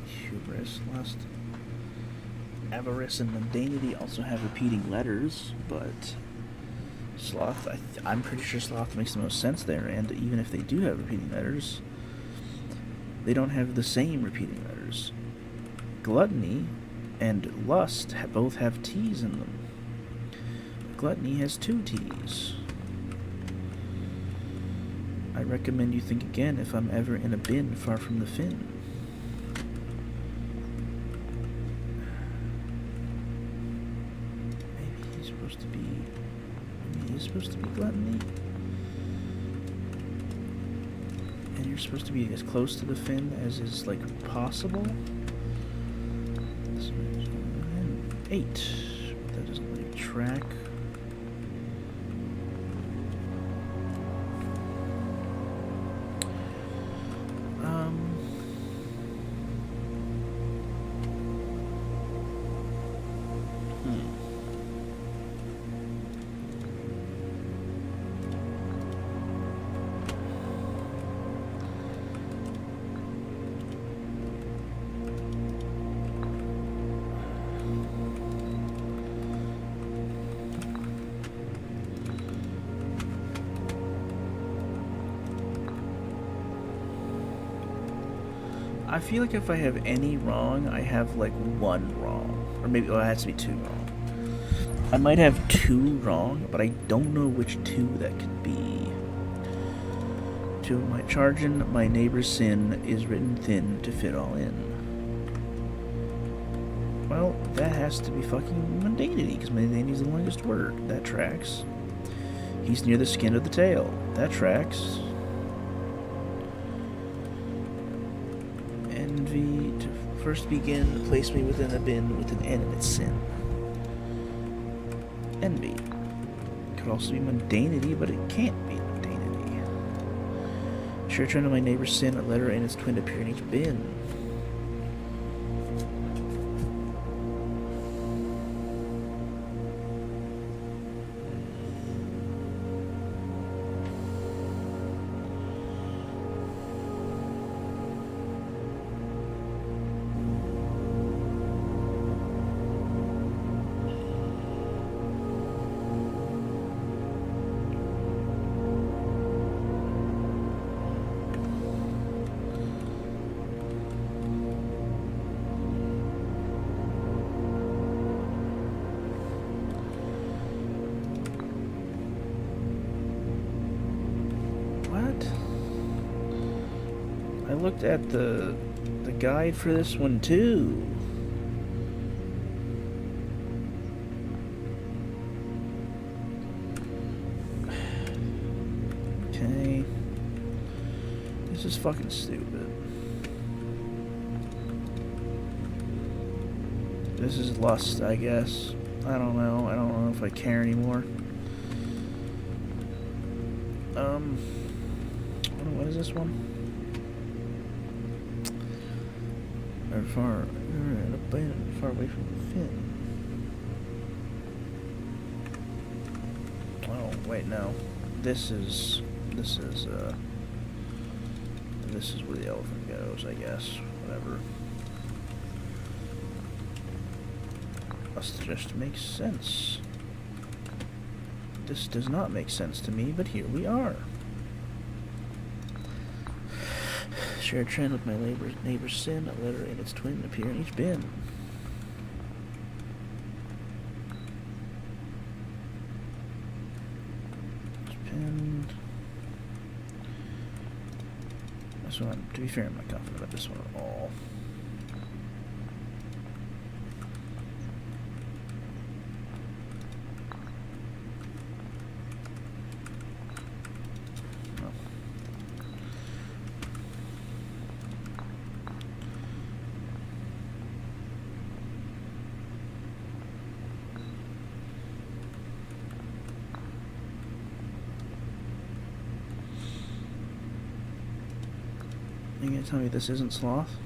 Hubris, lust, avarice, and mundanity also have repeating letters, but sloth, I'm pretty sure sloth makes the most sense there, and even if they do have repeating letters, they don't have the same repeating letters. Gluttony and lust both have T's in them. Gluttony has 2 T's. I recommend you think again if I'm ever in a bin far from the fin. Maybe he's supposed to be... Maybe he's supposed to be gluttony? And you're supposed to be as close to the fin as is, like, possible? So, 8. That doesn't really track. I feel like if I have any wrong, I have like 1 wrong. Or maybe, well, it has to be 2 wrong. I might have 2 wrong, but I don't know which 2 that could be. To my chargin', my neighbor's sin is written thin to fit all in. Well, that has to be fucking mundanity, because mundanity is the longest word. That tracks. He's near the skin of the tail. That tracks. Envy, to first begin, place me within a bin with an N in its sin. Envy. Could also be mundanity, but it can't be mundanity. Share trin of my neighbor's sin, a letter and its twin appear in each bin. I looked at the guide for this one too. Okay. This is fucking stupid. This is lust, I guess. I don't know. I don't know if I care anymore. What is this one? Or far away from the fin. Oh wait, no. This is where the elephant goes, I guess. Whatever. Must just make sense. This does not make sense to me, but here we are. Share a trend with my neighbor's sin, a letter and its twin appear in each bin. Pinned. This one, to be fair, I'm not confident about this one at all. You gonna tell me this isn't sloth?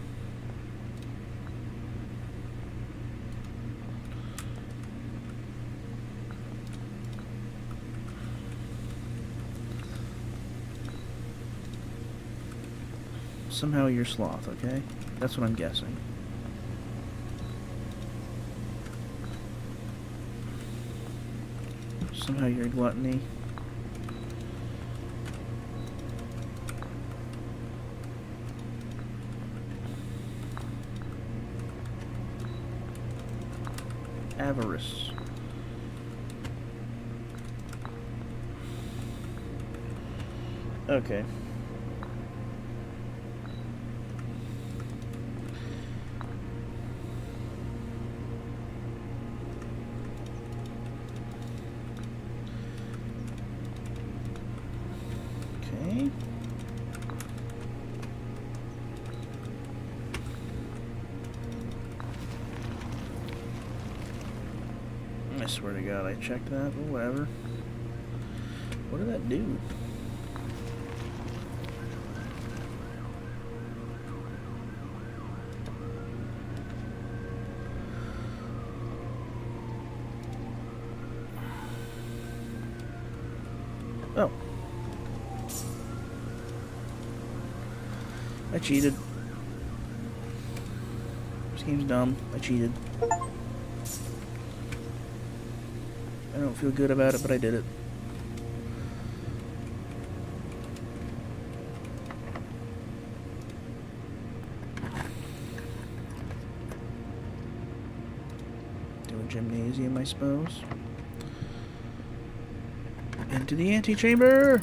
Somehow you're sloth, okay? That's what I'm guessing. Somehow you're gluttony. Avarice. Okay. Okay. I swear to God, I checked that, but whatever. What did that do? Oh. I cheated. This game's dumb. I cheated. I don't feel good about it, but I did it. Do a gymnasium, I suppose. Into the antechamber!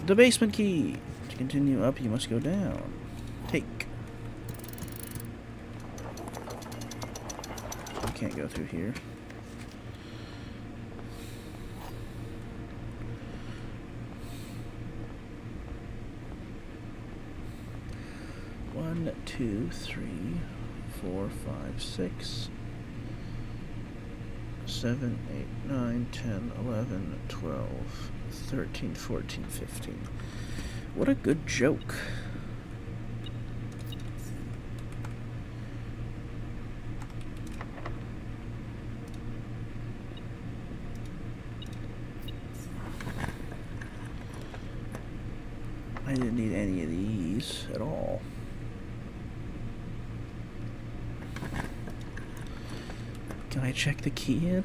The basement key! To continue up, you must go down. Take. I can't go through here. One, 2, 3, 4, 5, 6, 7, 8, 9, 10, 11, 12, 13, 14, 15. What a good joke. I didn't need any of these at all. Can I check the key in?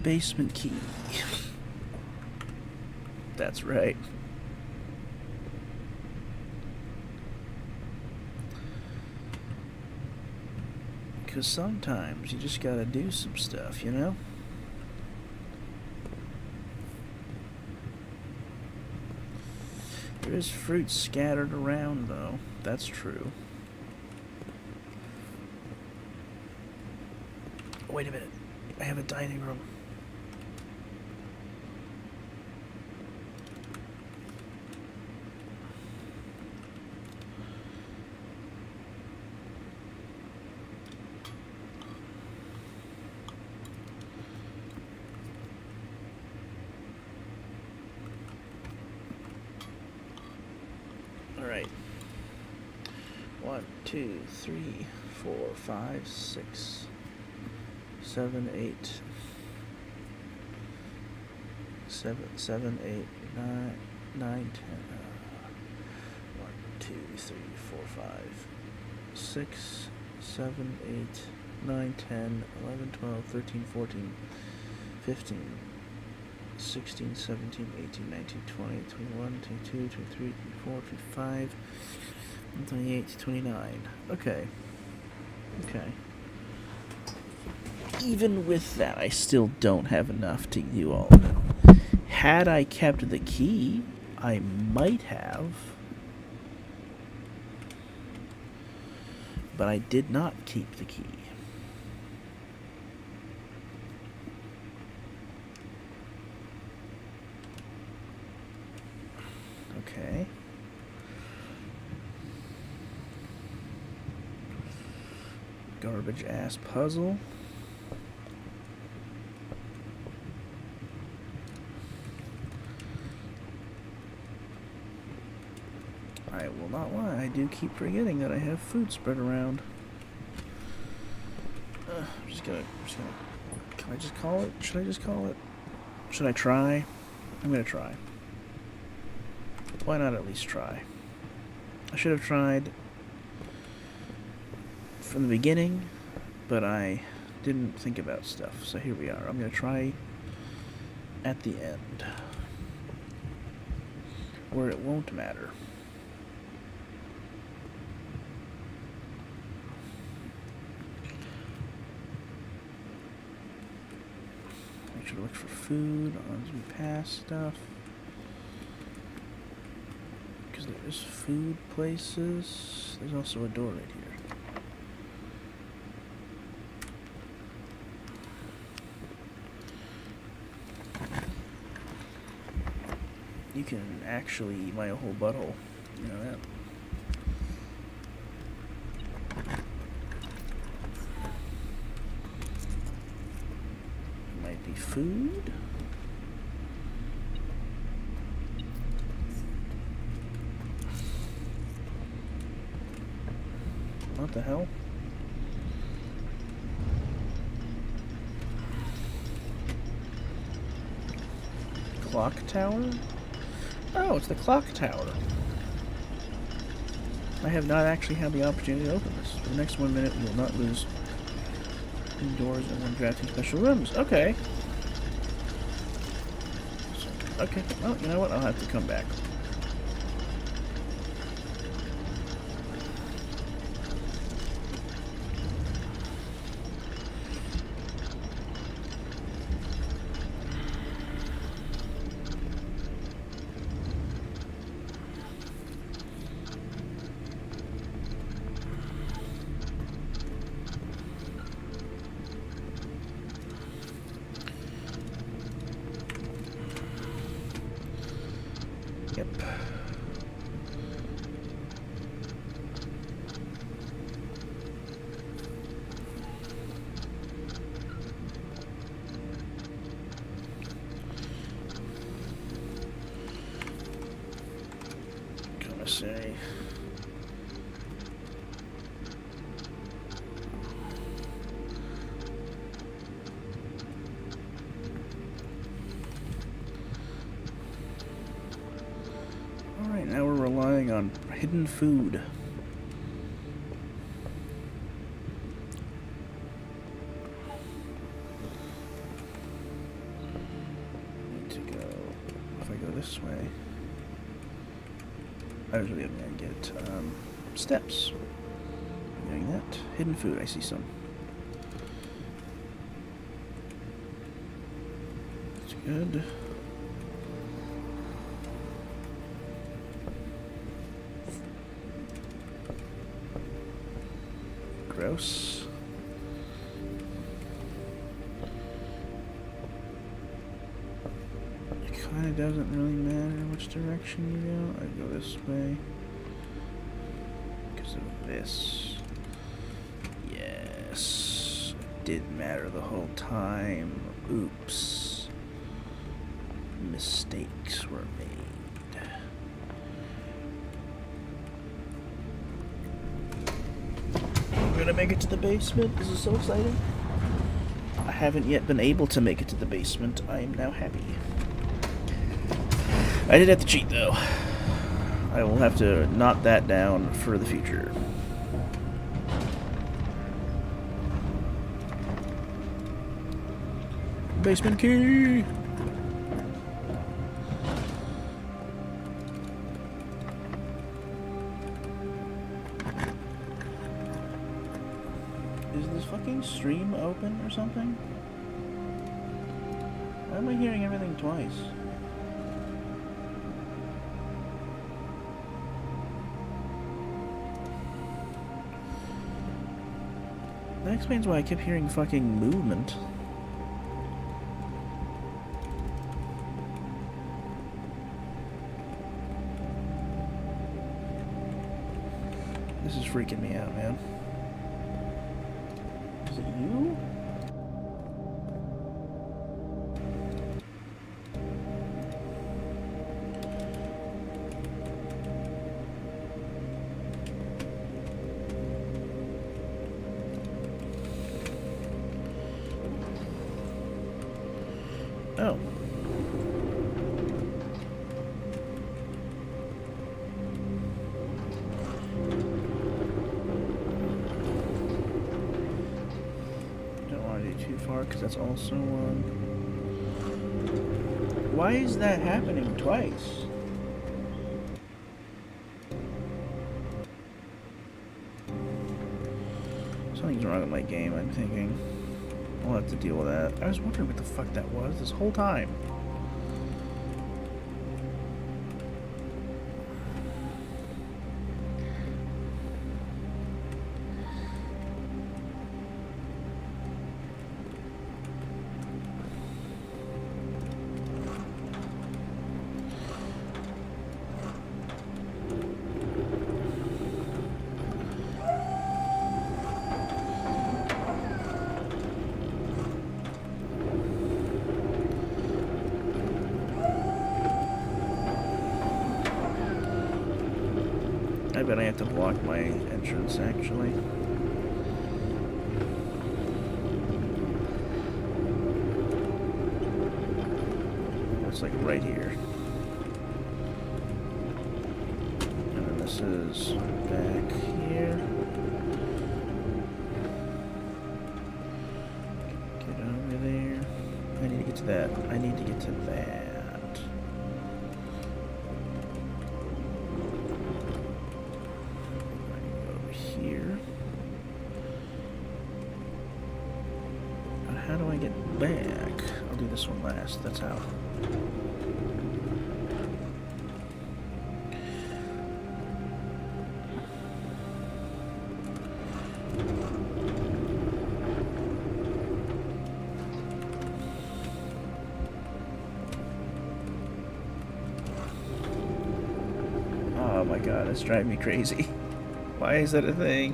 Basement key. That's right. Because sometimes you just gotta do some stuff, you know? There is fruit scattered around, though. That's true. Wait a minute. I have a dining room. Alright. 1, 2, 3, 4, 5, 6, 7, 8, 7, 8, 9, 9, 10. 1, 2, 3, 4, 5, 6, 7, 8, 9, 10, 11, 12, 13, 14, 15, 16, 17, 18, 19, 20, 21, 22, 23, 24, 25, 28, 29. Okay. Okay. Even with that, I still don't have enough to do all of it. Had I kept the key, I might have. But I did not keep the key. Okay. garbage ass puzzle. I will not lie, I do keep forgetting that I have food spread around. I'm just gonna, can I just call it? Should I just call it? Should I try? I'm gonna try. Why not at least try? I should have tried from the beginning, but I didn't think about stuff, so here we are. I'm gonna try at the end, where it won't matter. Make sure to look for food as we pass stuff. Because there's food places. There's also a door right here. You can actually eat my whole butthole. You know that? Might be food. What the hell? Clock tower? Oh, it's the clock tower. I have not actually had the opportunity to open this. For the next 1 minute, we will not lose indoors and when drafting special rooms. Okay. Okay, well, you know what? I'll have to come back. Yep. Commissary. Alright, now we're relying on hidden food. Need to go. If I go this way, I was really going to get steps. Doing that. Hidden food, I see some. That's good. Gross. It kind of doesn't really matter which direction you go. I go this way because of this. Yes, it did matter the whole time. Oops. Mistakes were made. I'm gonna make it to the basement. This is so exciting. I haven't yet been able to make it to the basement. I am now happy. I did have to cheat though. I will have to knot that down for the future. Basement key! Is this fucking stream open or something? Why am I hearing everything twice? That explains why I kept hearing fucking movement. This is freaking me out, man. more, because that's also on. Why is that happening twice? Something's wrong with my game, I'm thinking. I'll have to deal with that. I was wondering what the fuck that was this whole time. I bet I have to block my entrance, actually. It's like right here. And then this is back here. Get over there. I need to get to that. I need to get to that. Here. But how do I get back? I'll do this one last. That's how. Oh my god, it's driving me crazy. Why is that a thing?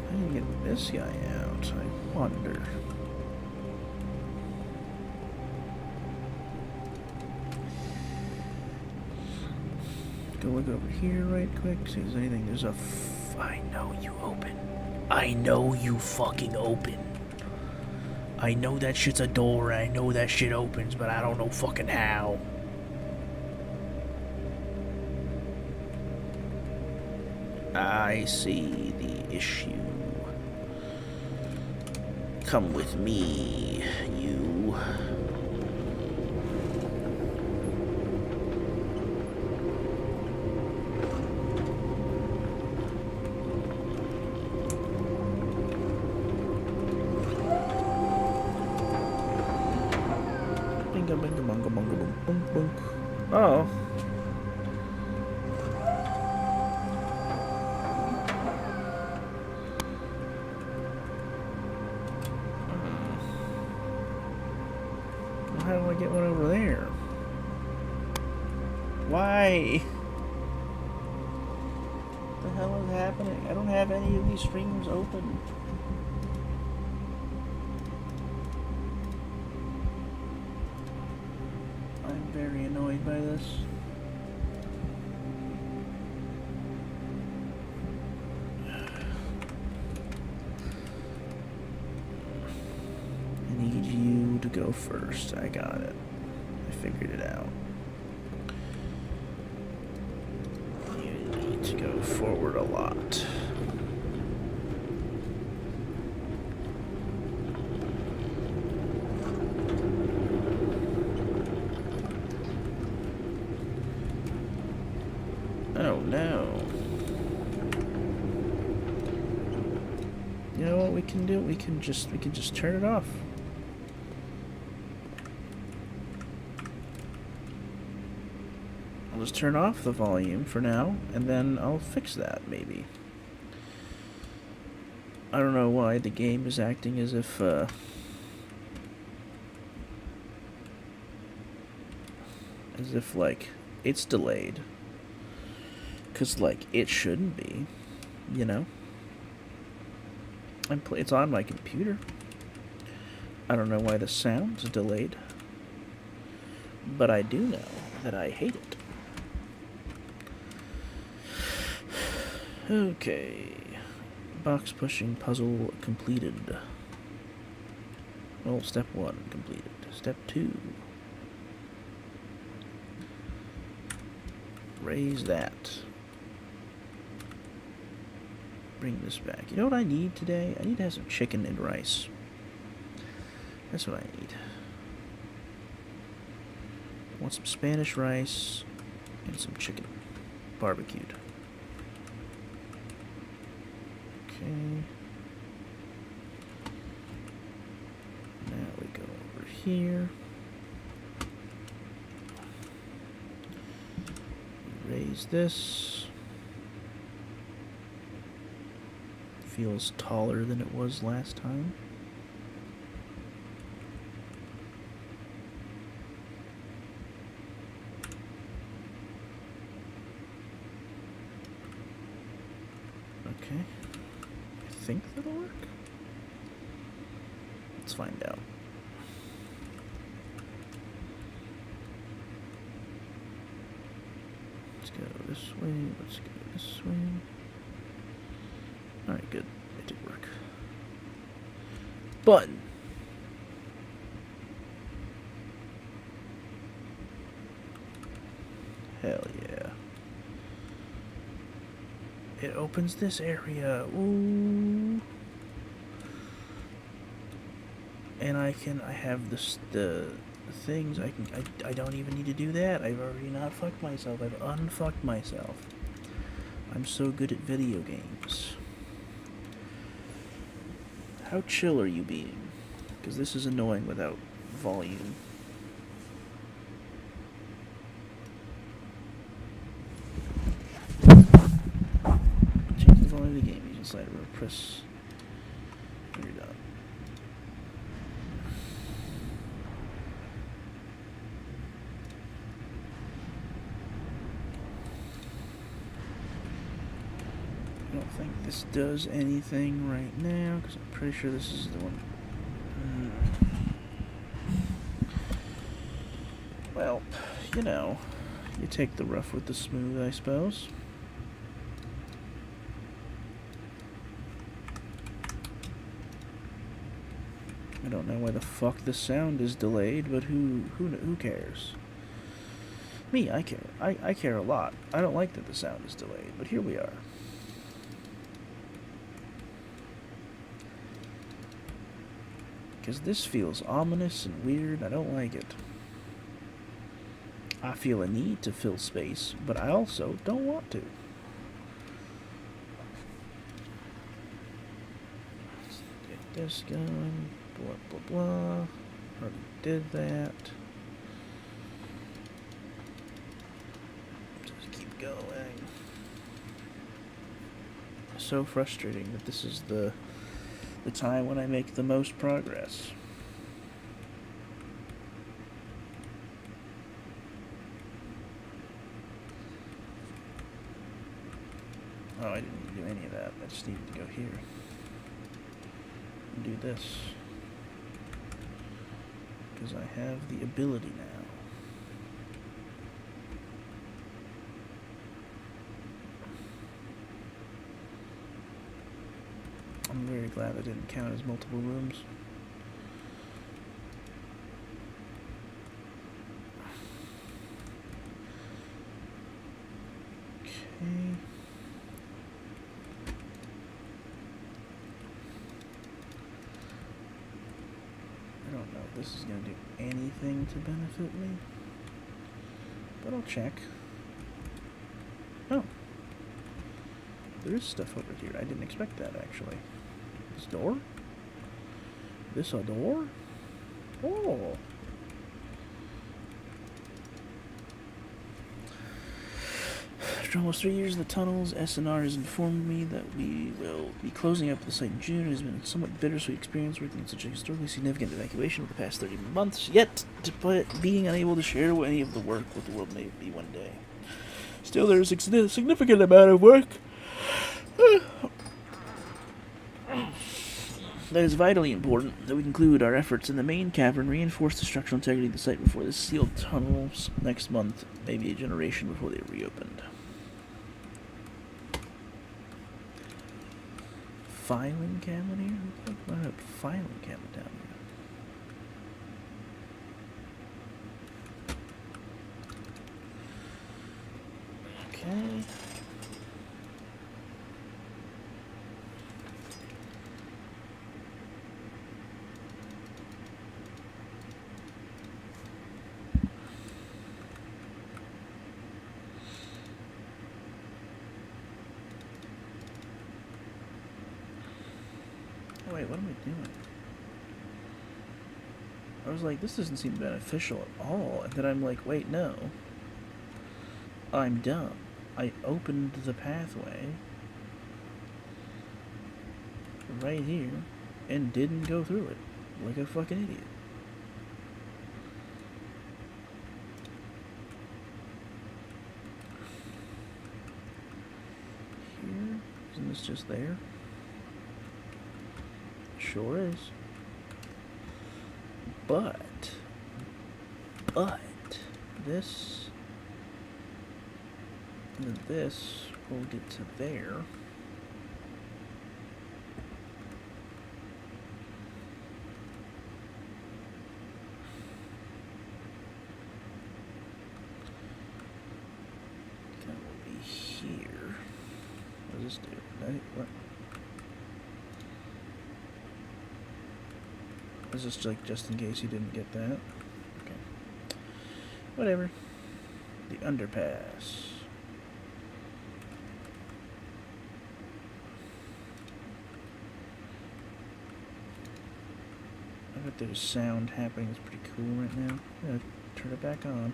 How do you get this guy out? I wonder. Go look over here right quick, see if there's anything. There's a I know you open. I know you fucking open. I know that shit's a door, I know that shit opens, but I don't know fucking how. I see the issue. Come with me, you. Binga binga bunga bunga boom boom boom. Oh. How do I get one over there? Why? What the hell is happening? I don't have any of these streams open. I'm very annoyed by this. I need you to go first. I got it. I figured it out. You need to go forward a lot. Oh no. You know what we can do? We can just turn it off. I'll just turn off the volume for now, and then I'll fix that, maybe. I don't know why the game is acting as if, like, it's delayed. 'Cause, like, it shouldn't be, you know? It's on my computer. I don't know why the sound's delayed. But I do know that I hate it. Okay. Box pushing puzzle completed. Well, step 1 completed. Step 2. Raise that. Bring this back. You know what I need today? I need to have some chicken and rice. That's what I need. I want some Spanish rice and some chicken. Barbecued. Okay. Now we go over here. Raise this. Feels taller than it was last time. Okay. I think that'll work. Let's find out. Let's go this way. Let's go this way. Alright, good. It did work. Button. Hell yeah. It opens this area. Ooh. And I have the things I don't even need to do that. I've already not fucked myself. I've unfucked myself. I'm so good at video games. How chill are you being? Because this is annoying without volume. Change the volume of the game using slider wheel. Press. You're done. I don't think this does anything right now, because I'm pretty sure this is the one. Well, you know, you take the rough with the smooth, I suppose. I don't know why the fuck the sound is delayed, but who cares? Me, I care. I care a lot. I don't like that the sound is delayed, but here we are. Because this feels ominous and weird. I don't like it. I feel a need to fill space, but I also don't want to. Let's get this going. Blah, blah, blah. Already did that. Just keep going. So frustrating that this is the time when I make the most progress. Oh, I didn't do any of that. I just needed to go here and do this. Because I have the ability now. I'm very glad that didn't count as multiple rooms. Okay. I don't know if this is going to do anything to benefit me, but I'll check. Oh. There is stuff over here. I didn't expect that, actually. This door? This a door? Oh. After almost 3 years in the tunnels, SNR has informed me that we will be closing up the site in June. It has been a somewhat bittersweet experience working in such a historically significant evacuation over the past 30 months, yet being unable to share any of the work with the world may be one day. Still, there is a significant amount of work that is vitally important that we conclude our efforts in the main cavern, reinforce the structural integrity of the site before the sealed tunnels next month, maybe a generation before they are reopened. filing cabinet here? Who the fuck put a filing cabinet down here? Okay. Wait, what am I doing? I was like, this doesn't seem beneficial at all. And then I'm like, wait, no. I'm dumb. I opened the pathway right here and didn't go through it like a fucking idiot. Here? Isn't this just there? Sure is. But this and then this will get to there. That will be here. What does this do? What? Is this like just in case you didn't get that? Okay. Whatever. The underpass. I bet there's sound happening that's pretty cool right now. Yeah, turn it back on.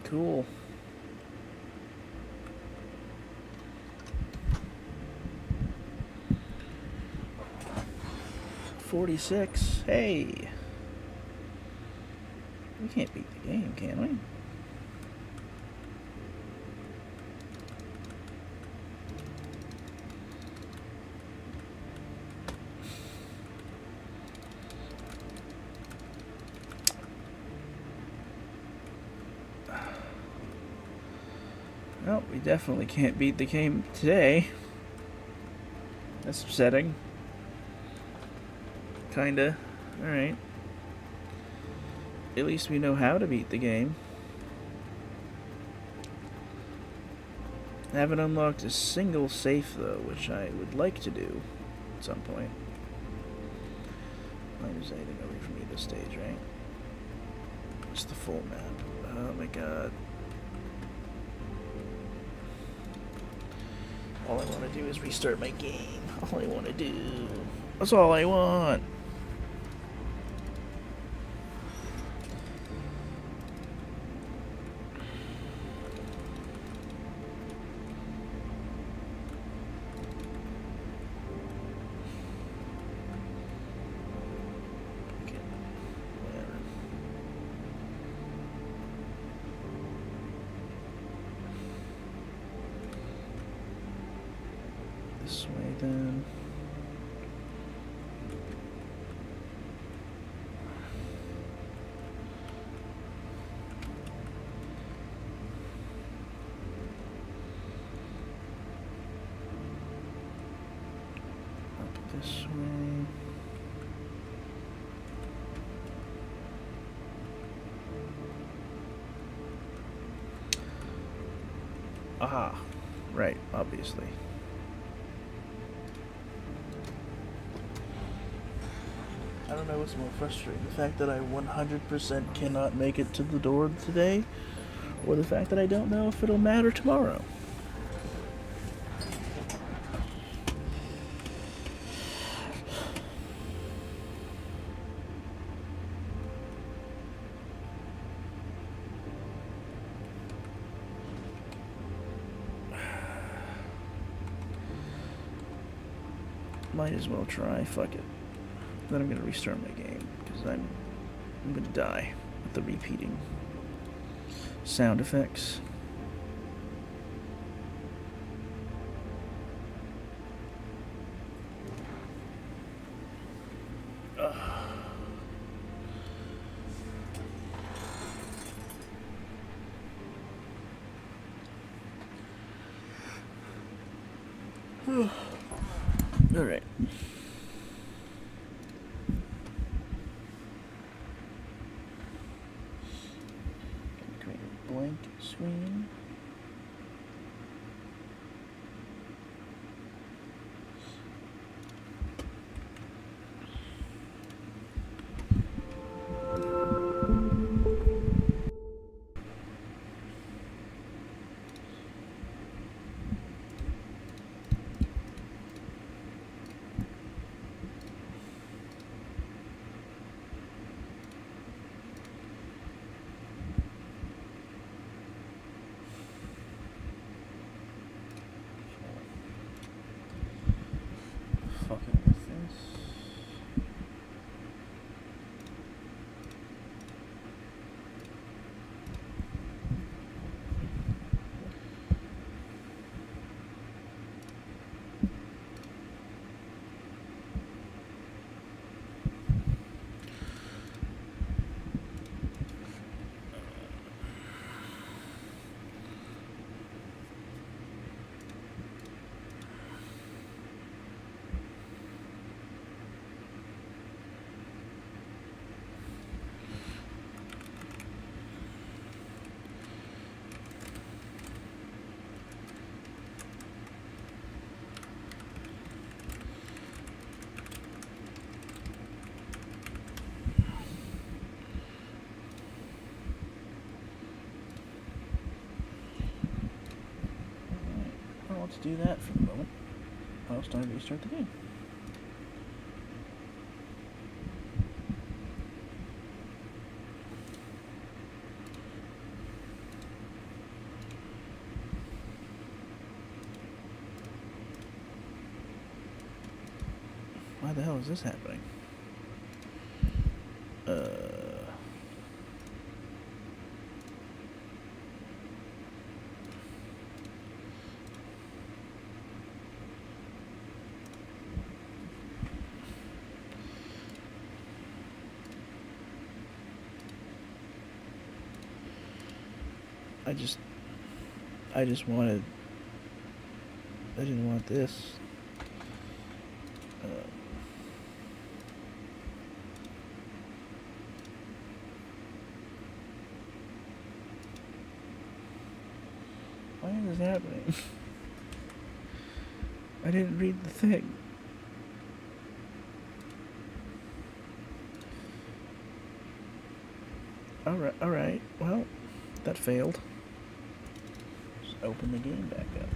Cool. $46. Hey. We can't beat the game, can we? Well, we definitely can't beat the game today. That's upsetting. Kinda. Alright. At least we know how to beat the game. I haven't unlocked a single safe, though, which I would like to do at some point. Not there's anything away from me this stage, right? It's the full map. Oh my god. All I want to do is restart my game. All I want to do. That's all I want. Okay, whatever. This way then. Up this way. Aha. Right, obviously. I don't know what's more frustrating, the fact that I 100% cannot make it to the door today, or the fact that I don't know if it'll matter tomorrow. Might as well try, fuck it. Then I'm gonna restart my game, because I'm gonna die with the repeating. sound effects. All right. Create a blank screen. Fucking with this. Well, let's do that for the moment. I'll start restart the game. Why the hell is this happening? I just wanted. I didn't want this. Why is this happening? I didn't read the thing. Alright, well, that failed. Just open the game back up.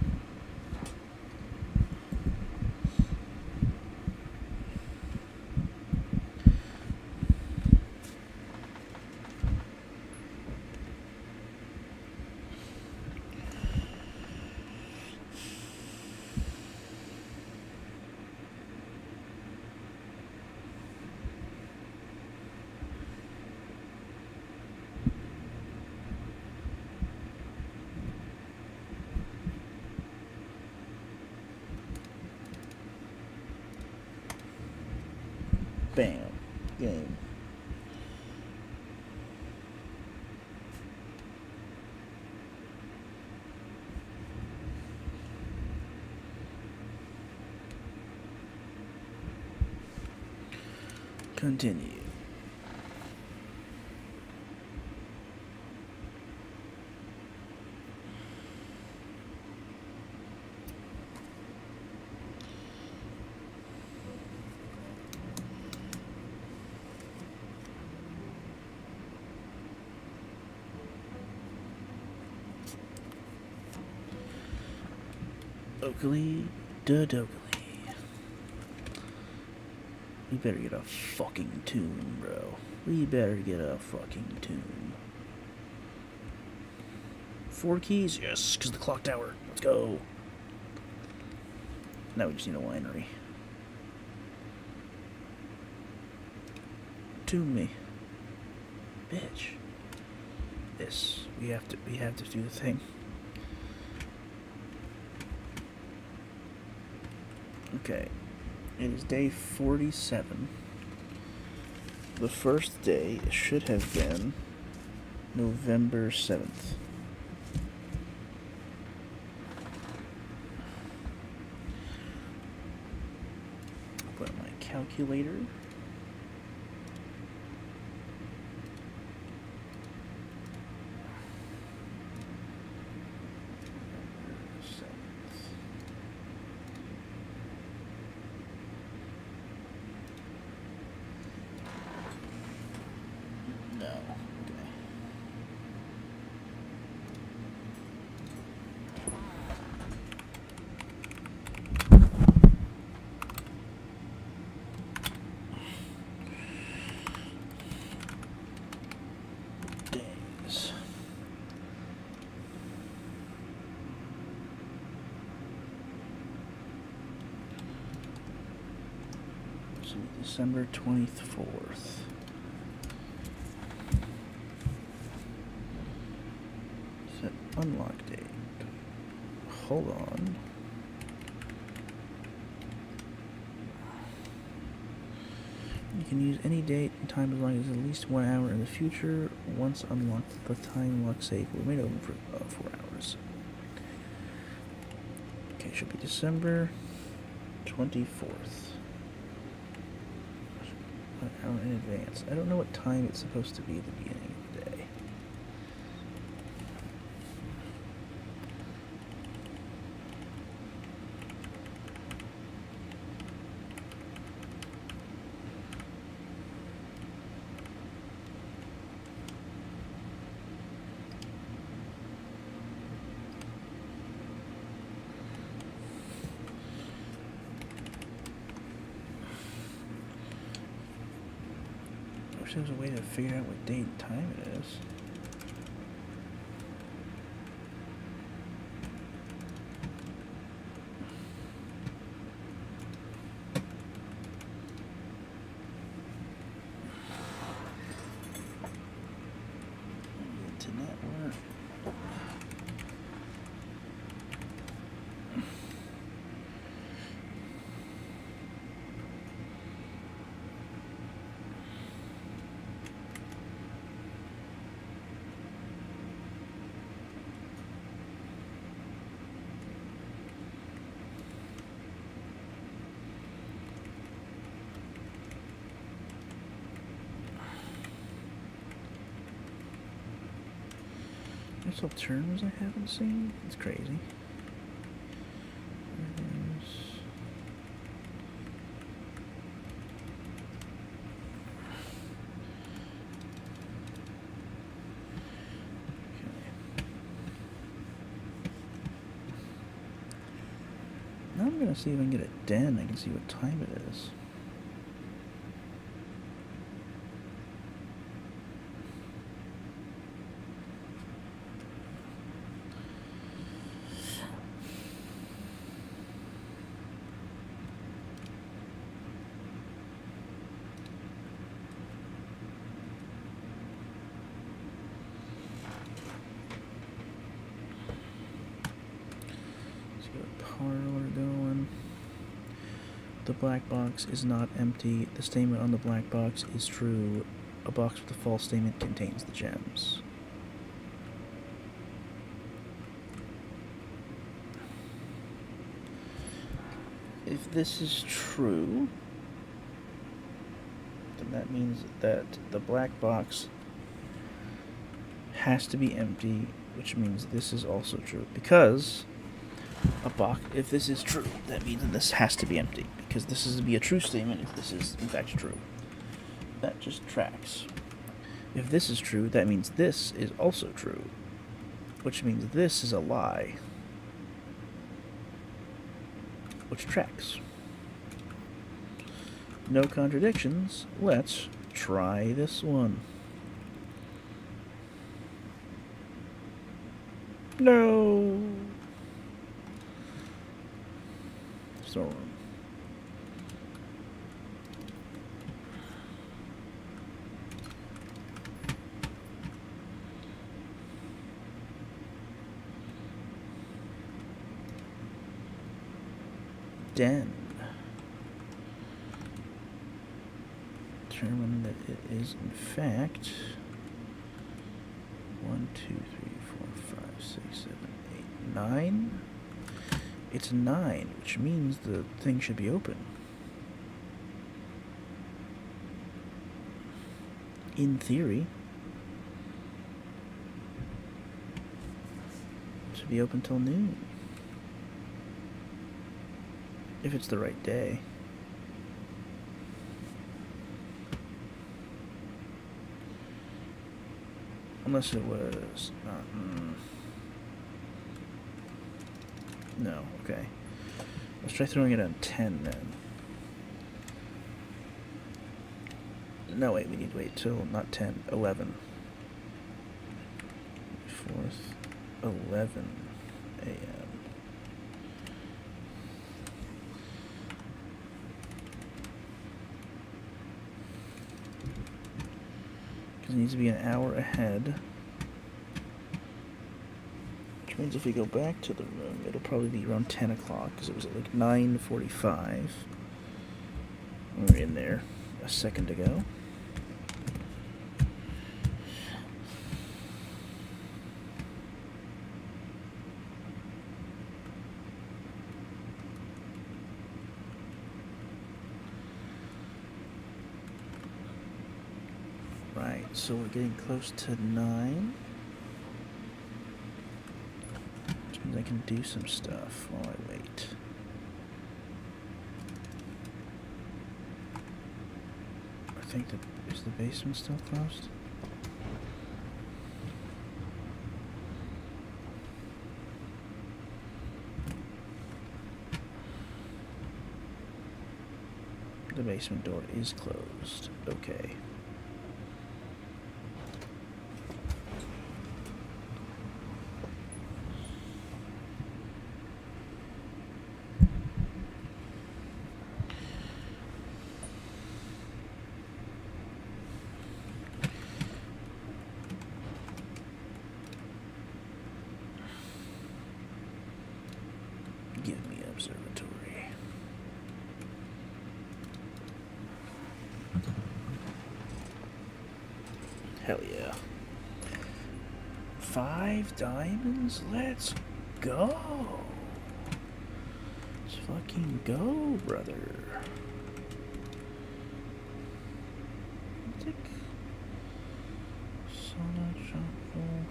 Bam. Game. Continue. Oakley, Dokley. We better get a fucking tune, bro. We better get a fucking tune. 4 keys? Yes, because the clock tower. Let's go. Now we just need a winery. Tune me. Bitch. this. We have to do the thing. Okay. It is day 47. The first day should have been November 7th. Put my calculator. No. Okay. Days. So December 24th. Set unlock date. Hold on. You can use any date and time as long as at least 1 hour in the future. Once unlocked, the time lock safe will remain open for 4 hours. Okay, should be December 24th. 1 hour in advance. I don't know what time it's supposed to be at the beginning of the day. I wish there was a way to figure out what date and time it is. Internet work. There's still terms I haven't seen. It's crazy. Now I'm gonna see if I can get a den. I can see what time it is. Parlor going. The black box is not empty. The statement on the black box is true. A box with a false statement contains the gems. If this is true, then that means that the black box has to be empty, which means this is also true. Because a box, if this is true, that means that this has to be empty, because this is to be a true statement if this is in fact true. That just tracks. If this is true, that means this is also true, which means this is a lie, which tracks. No contradictions. Let's try this one. No. Storeroom. den. Determine that it is in fact 1, 2, 3, 4, 5, 6, 7, 8, 9. It's 9, which means the thing should be open. In theory. It should be open till noon. If it's the right day. Unless it was not. No, okay. Let's try throwing it on 10 then. No, wait, we need to wait till not 10, 11. 4th, 11 a.m. Because it needs to be an hour ahead. Which means if we go back to the room, it'll probably be around 10 o'clock, because it was at like 9:45 when we were in there a second ago. Right, so we're getting close to 9. Which means I can do some stuff while I wait. I think is the basement still closed? The basement door is closed. Okay. Give me observatory. Hell yeah. 5 diamonds? Let's go. Let's fucking go, brother. Tick. Sauna shop full.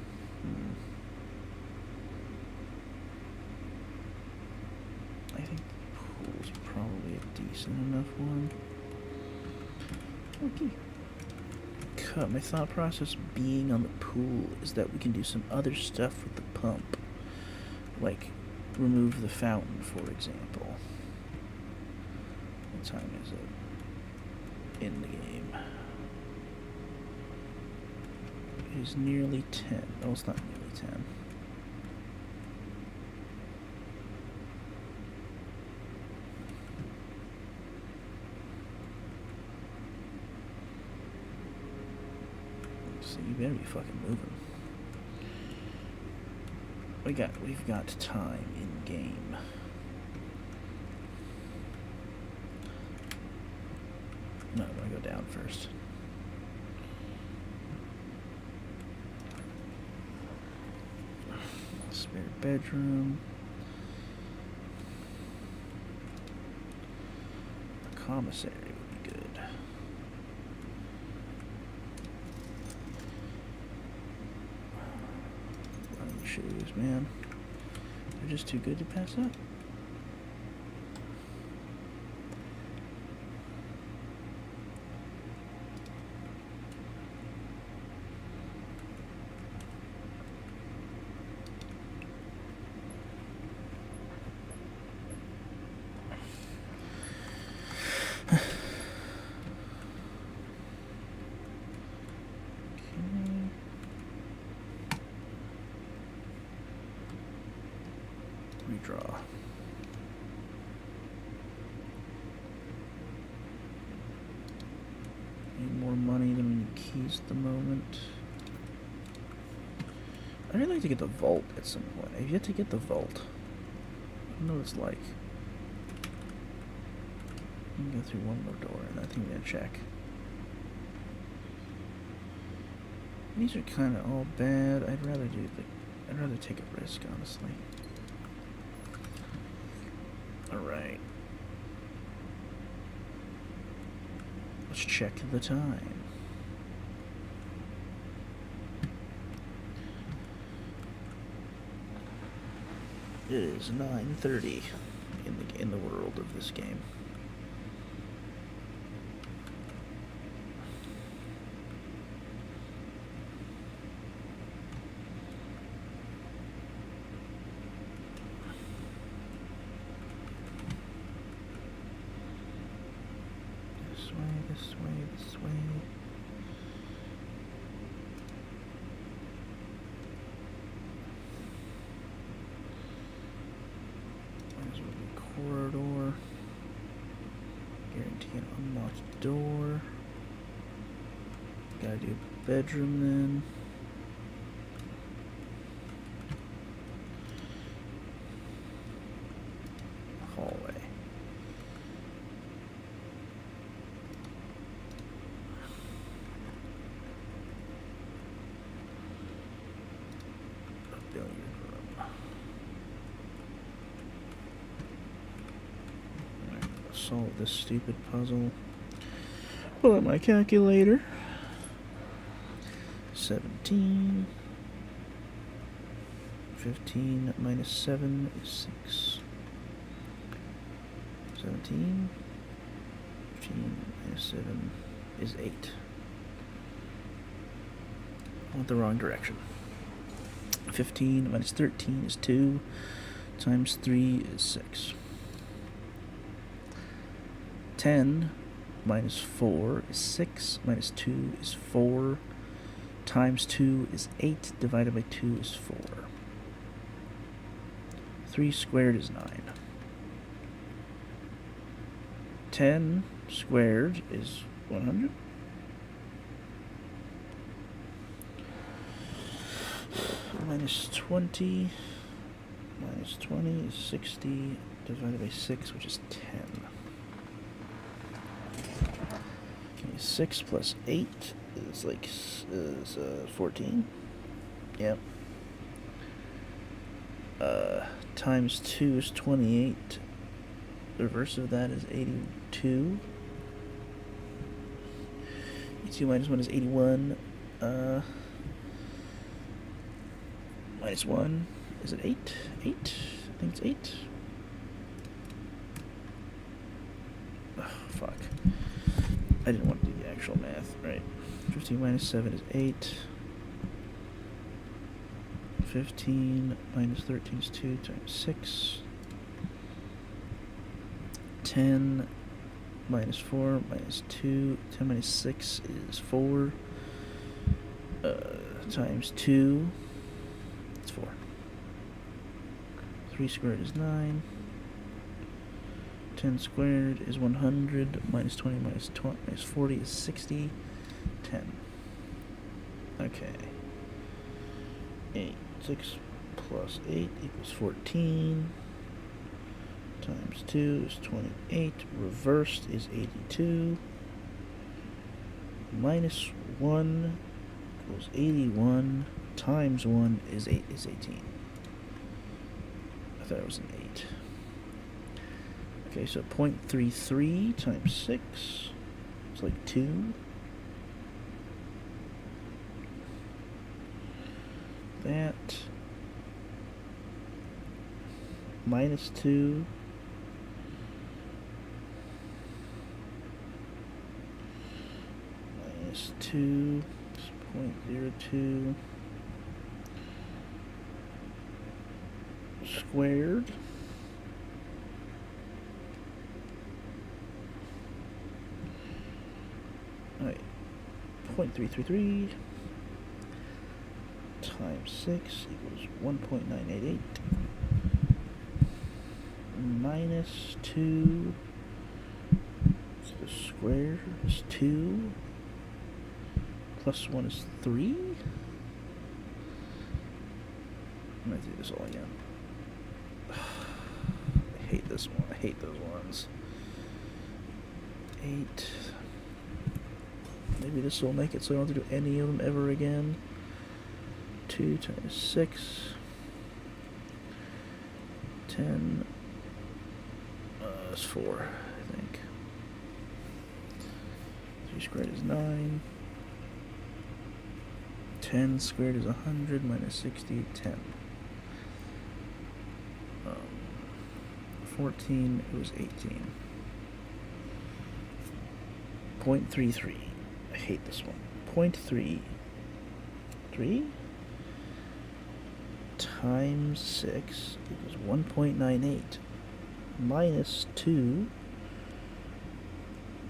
I think the pool's probably a decent enough one. Okay. My thought process being on the pool is that we can do some other stuff with the pump. Like, remove the fountain, for example. What time is it? In the game. It is nearly 10. Oh, it's not nearly 10. So you better be fucking moving. We've got time in game. No, I'm gonna go down first. Spare bedroom. A commissary would be good. Running shoes, man. They're just too good to pass up. Redraw. Need more money than we need keys at the moment. I'd really like to get the vault at some point. I've yet to get the vault. I don't know what it's like. We can go through one more door, and I think we're gonna check. These are kind of all bad. I'd rather take a risk, honestly. Alright. Let's check the time. It is 9:30 in the world of this game. This way. There's a corridor. Guarantee an unlocked door. Gotta do bedroom then. Hallway. Billiard room. Alright, solve this stupid puzzle. Pull out my calculator. 17. 15 minus 7 is 6. 17. 15 minus 7 is 8. I went the wrong direction. 15 minus 13 is 2, times 3 is 6. 10 minus 4 is 6, minus 2 is 4, times 2 is 8, divided by 2 is 4. 3 squared is 9. 10 squared is 100. Minus 20 is 60, divided by 6, which is 10. Okay, 6 plus 8 is 14. Yep. Times 2 is 28. The reverse of that is 82. 82 minus 1 is 81. Minus 1, is it 8? 8? I think it's 8. Oh, fuck. I didn't want to do the actual math. Right. 15 minus 7 is 8. 15 minus 13 is 2 times 6. 10 minus 4 minus 2. 10 minus 6 is 4. Times 2. It's 4. 3 squared is 9. 10 squared is 100. Minus 20 minus 40 is 60. 10. Okay. 6 plus 8 equals 14. Times 2 is 28. Reversed is 82. Minus 1 equals 81. Times 1 is 18. I thought it was an 8. Okay, so 0.33 times 6 is like 2. That minus 2 minus 2 is 0.02 squared alright, 0.333 times 6 equals 1.988 minus 2, so the square is 2, plus 1 is 3. I'm going to do this all again. I hate this one. I hate those ones. 8. Maybe this will make it so I don't have to do any of them ever again. 2 times 6. 10. That's 4, I think. 3 squared is 9. 10 squared is 100 minus 60, 10. 14, it was 18. 0.33. I hate this one. 0.33 times 6 equals 1.98 minus 2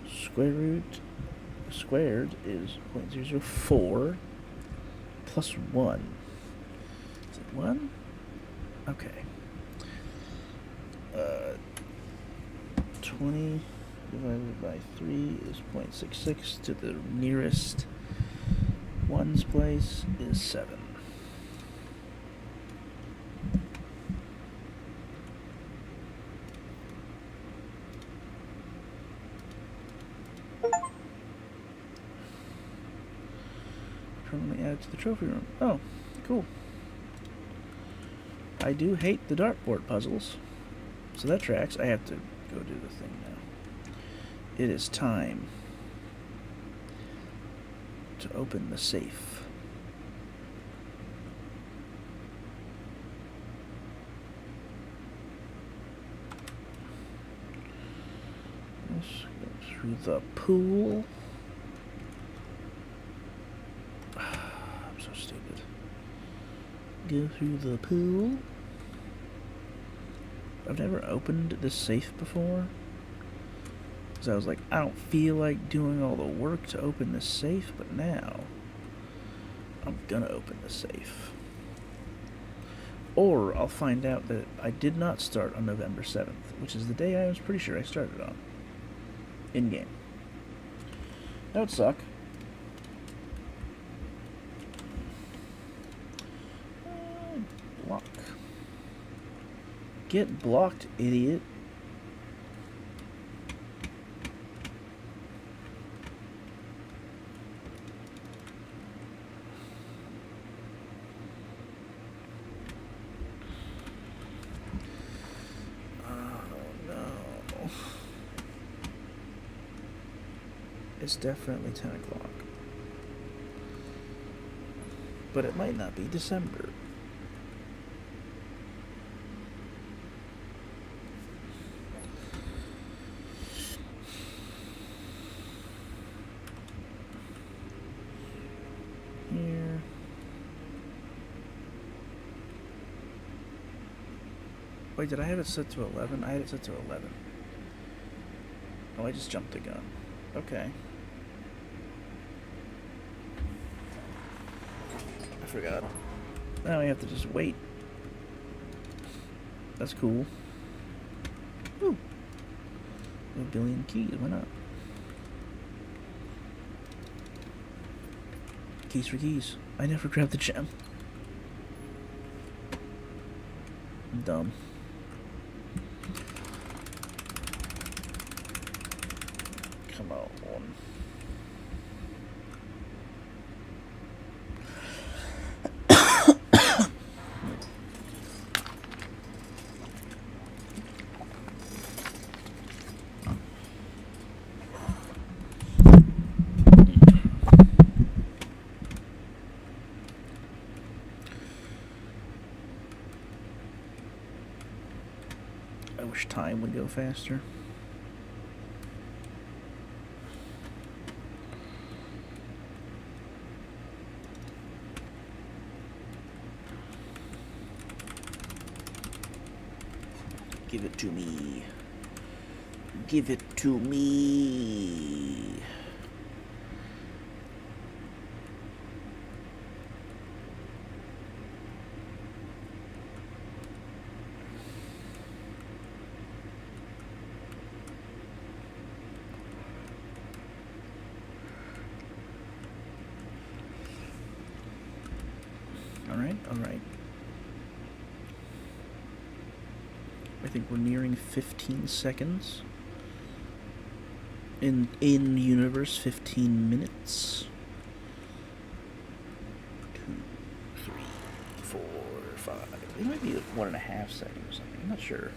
square root squared is 0.004 plus 1. Is it 1? Okay. 20 divided by 3 is 0.66 to the nearest ones place is 7. Permanently added to the trophy room. Oh, cool. I do hate the dartboard puzzles. So that tracks. I have to go do the thing now. It is time to open the safe. Let's go through the pool. I'm so stupid. Go through the pool. I've never opened this safe before. Because I was like, I don't feel like doing all the work to open this safe, but now I'm gonna open the safe. Or I'll find out that I did not start on November 7th, which is the day I was pretty sure I started on. In-game. That would suck. Block. Get blocked, idiot. It's definitely 10 o'clock. But it might not be December. Here. Wait, did I have it set to 11? I had it set to 11. Oh, I just jumped the gun. Okay. I forgot. Now we have to just wait. That's cool. Ooh. A billion keys, why not? Keys for keys. I never grabbed the gem. I'm dumb. Come on. I wish time would go faster. Give it to me. Give it to me. All right. I think we're nearing 15 seconds. in universe 15 minutes. 2, 3, 4, 5. It might be 1.5 seconds or something. I'm not sure.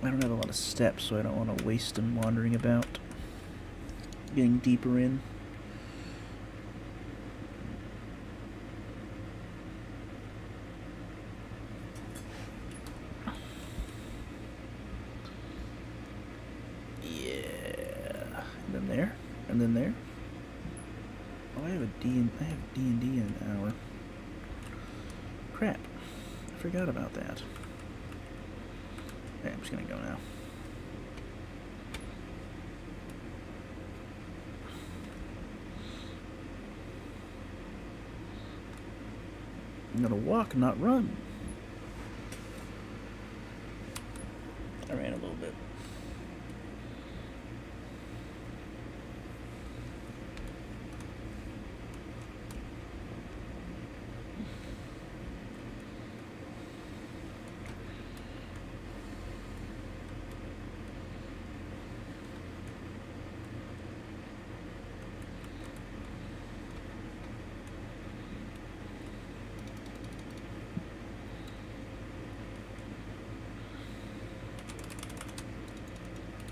I don't have a lot of steps, so I don't want to waste them wandering about. Getting deeper in. Yeah. And then there. And then there. Oh, I have D&D in an hour. Crap. I forgot about that. Okay, I'm just gonna go now. I'm gonna walk, not run. I ran a little bit.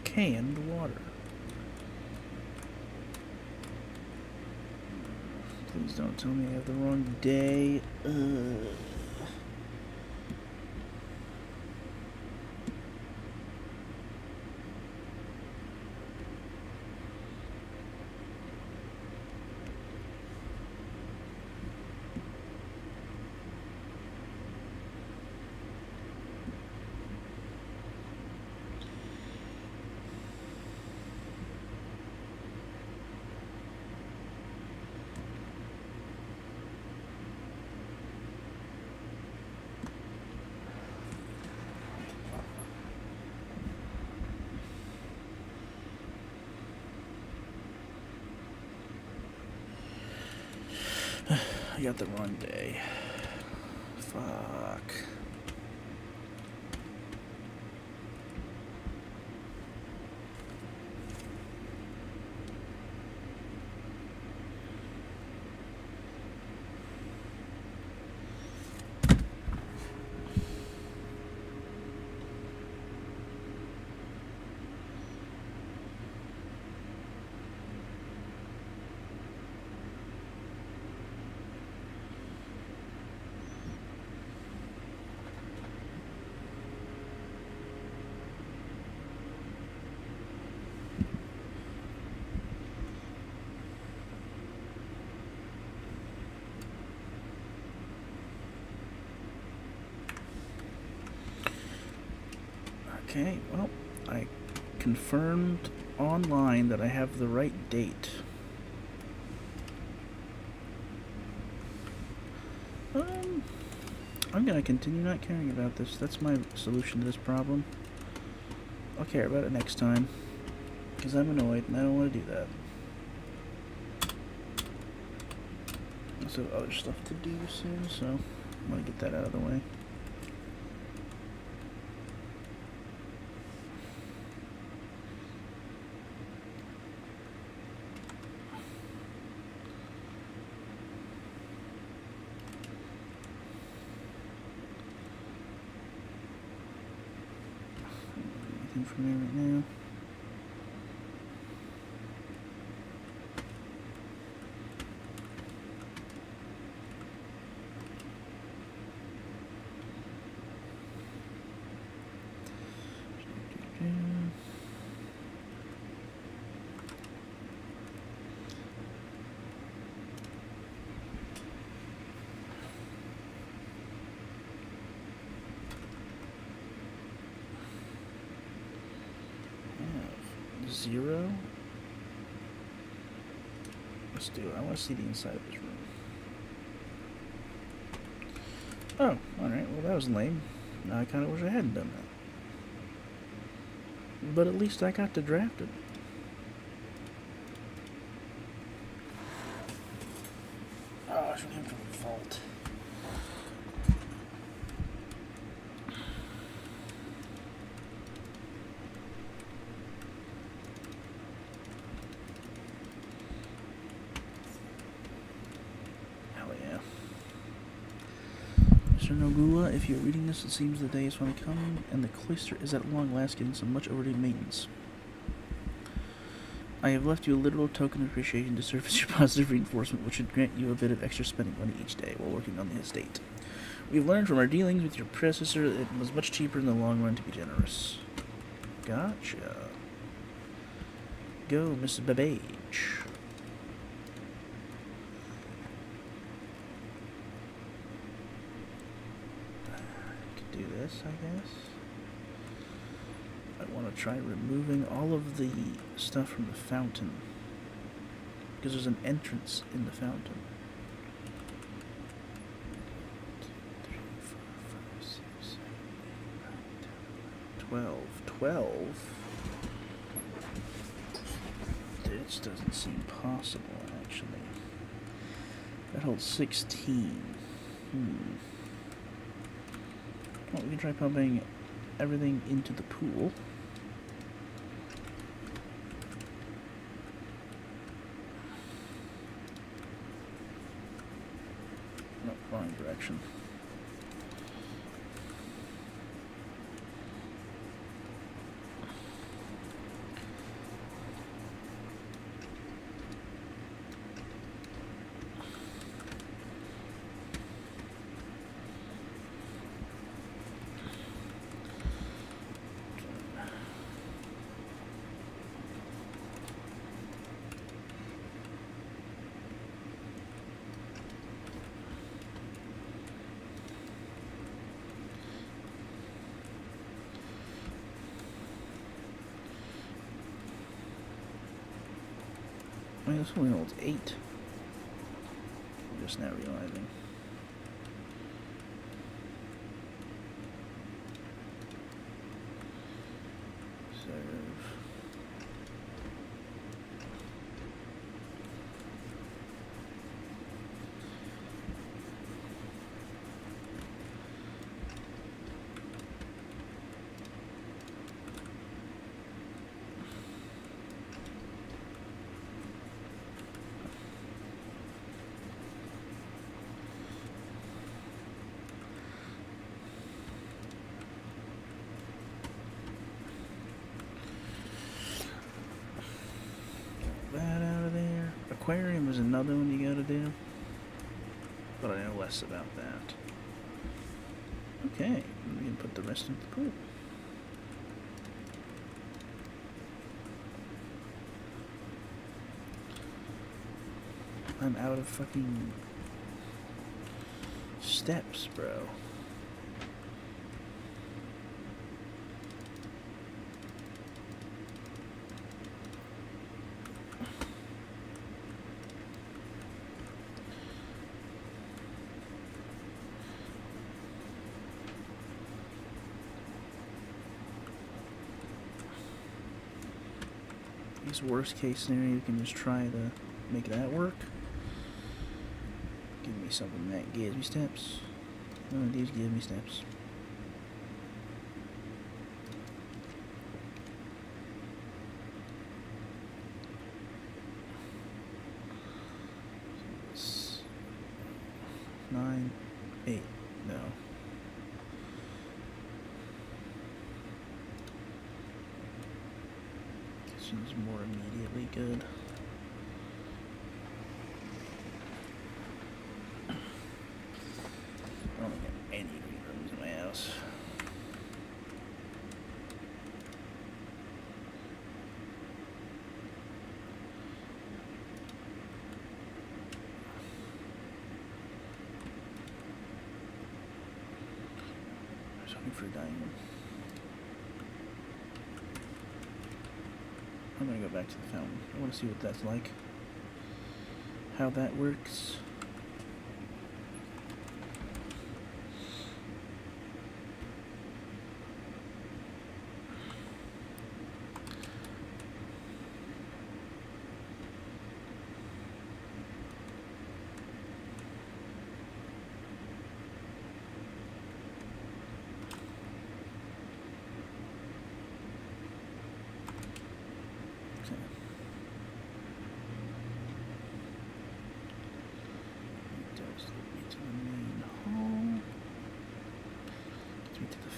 Canned water. Please don't tell me I have the wrong day. I got the wrong day. Fuck. Okay, well, I confirmed online that I have the right date. I'm gonna continue not caring about this. That's my solution to this problem. I'll care about it next time. Because I'm annoyed and I don't want to do that. I also have other stuff to do soon, so I'm gonna get that out of the way. Anything from there right now? Zero. Let's do it. I want to see the inside of this room. Oh, alright. Well, that was lame. Now I kind of wish I hadn't done that. But at least I got to draft it. Master Nogula, if you're reading this, it seems the day is finally coming, and the cloister is at long last getting some much overdue maintenance. I have left you a literal token of appreciation to serve as your positive reinforcement, which should grant you a bit of extra spending money each day while working on the estate. We've learned from our dealings with your predecessor that it was much cheaper in the long run to be generous. Gotcha. Go, Mr. Babbage. Do this, I guess. I want to try removing all of the stuff from the fountain, because there's an entrance in the fountain. 2, 3, 4, 5, 6, 7, 8, 9, 10, 12. This doesn't seem possible, actually. That holds 16. Well, we can try pumping everything into the pool. No, wrong direction. I mean, this only holds 8. I'm just now realizing. Serve. That out of there. Aquarium is another one you gotta do, but I know less about that. Okay, we can put the rest into the pool. I'm out of fucking steps, bro. Worst case scenario, you can just try to make that work. Give me something that gives me steps. None of these give me steps. It's 9, 8, no. Seems more immediately good. I don't have any green rooms in my house. I was hoping for a diamond. I'm gonna go back to the fountain. I want to see what that's like. How that works.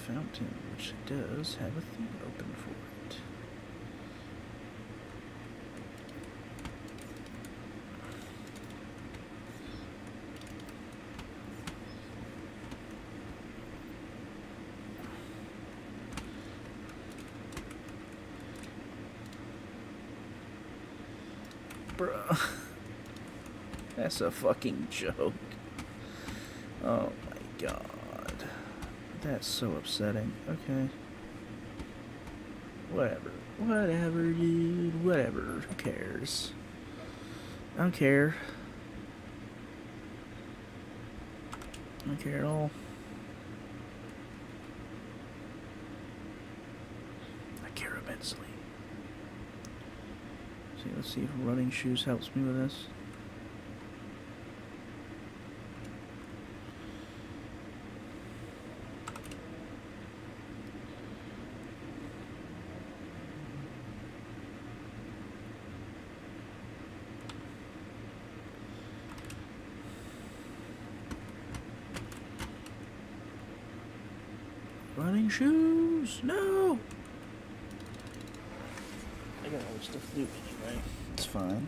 fountain, which does have a thing open for it. Bruh. That's a fucking joke. Oh my god. That's so upsetting. Okay. Whatever. Whatever, dude. Whatever. Who cares? I don't care. I don't care at all. I care immensely. See, let's see if running shoes helps me with this. Running shoes! No! I got all this stuff to do anyway. It's fine.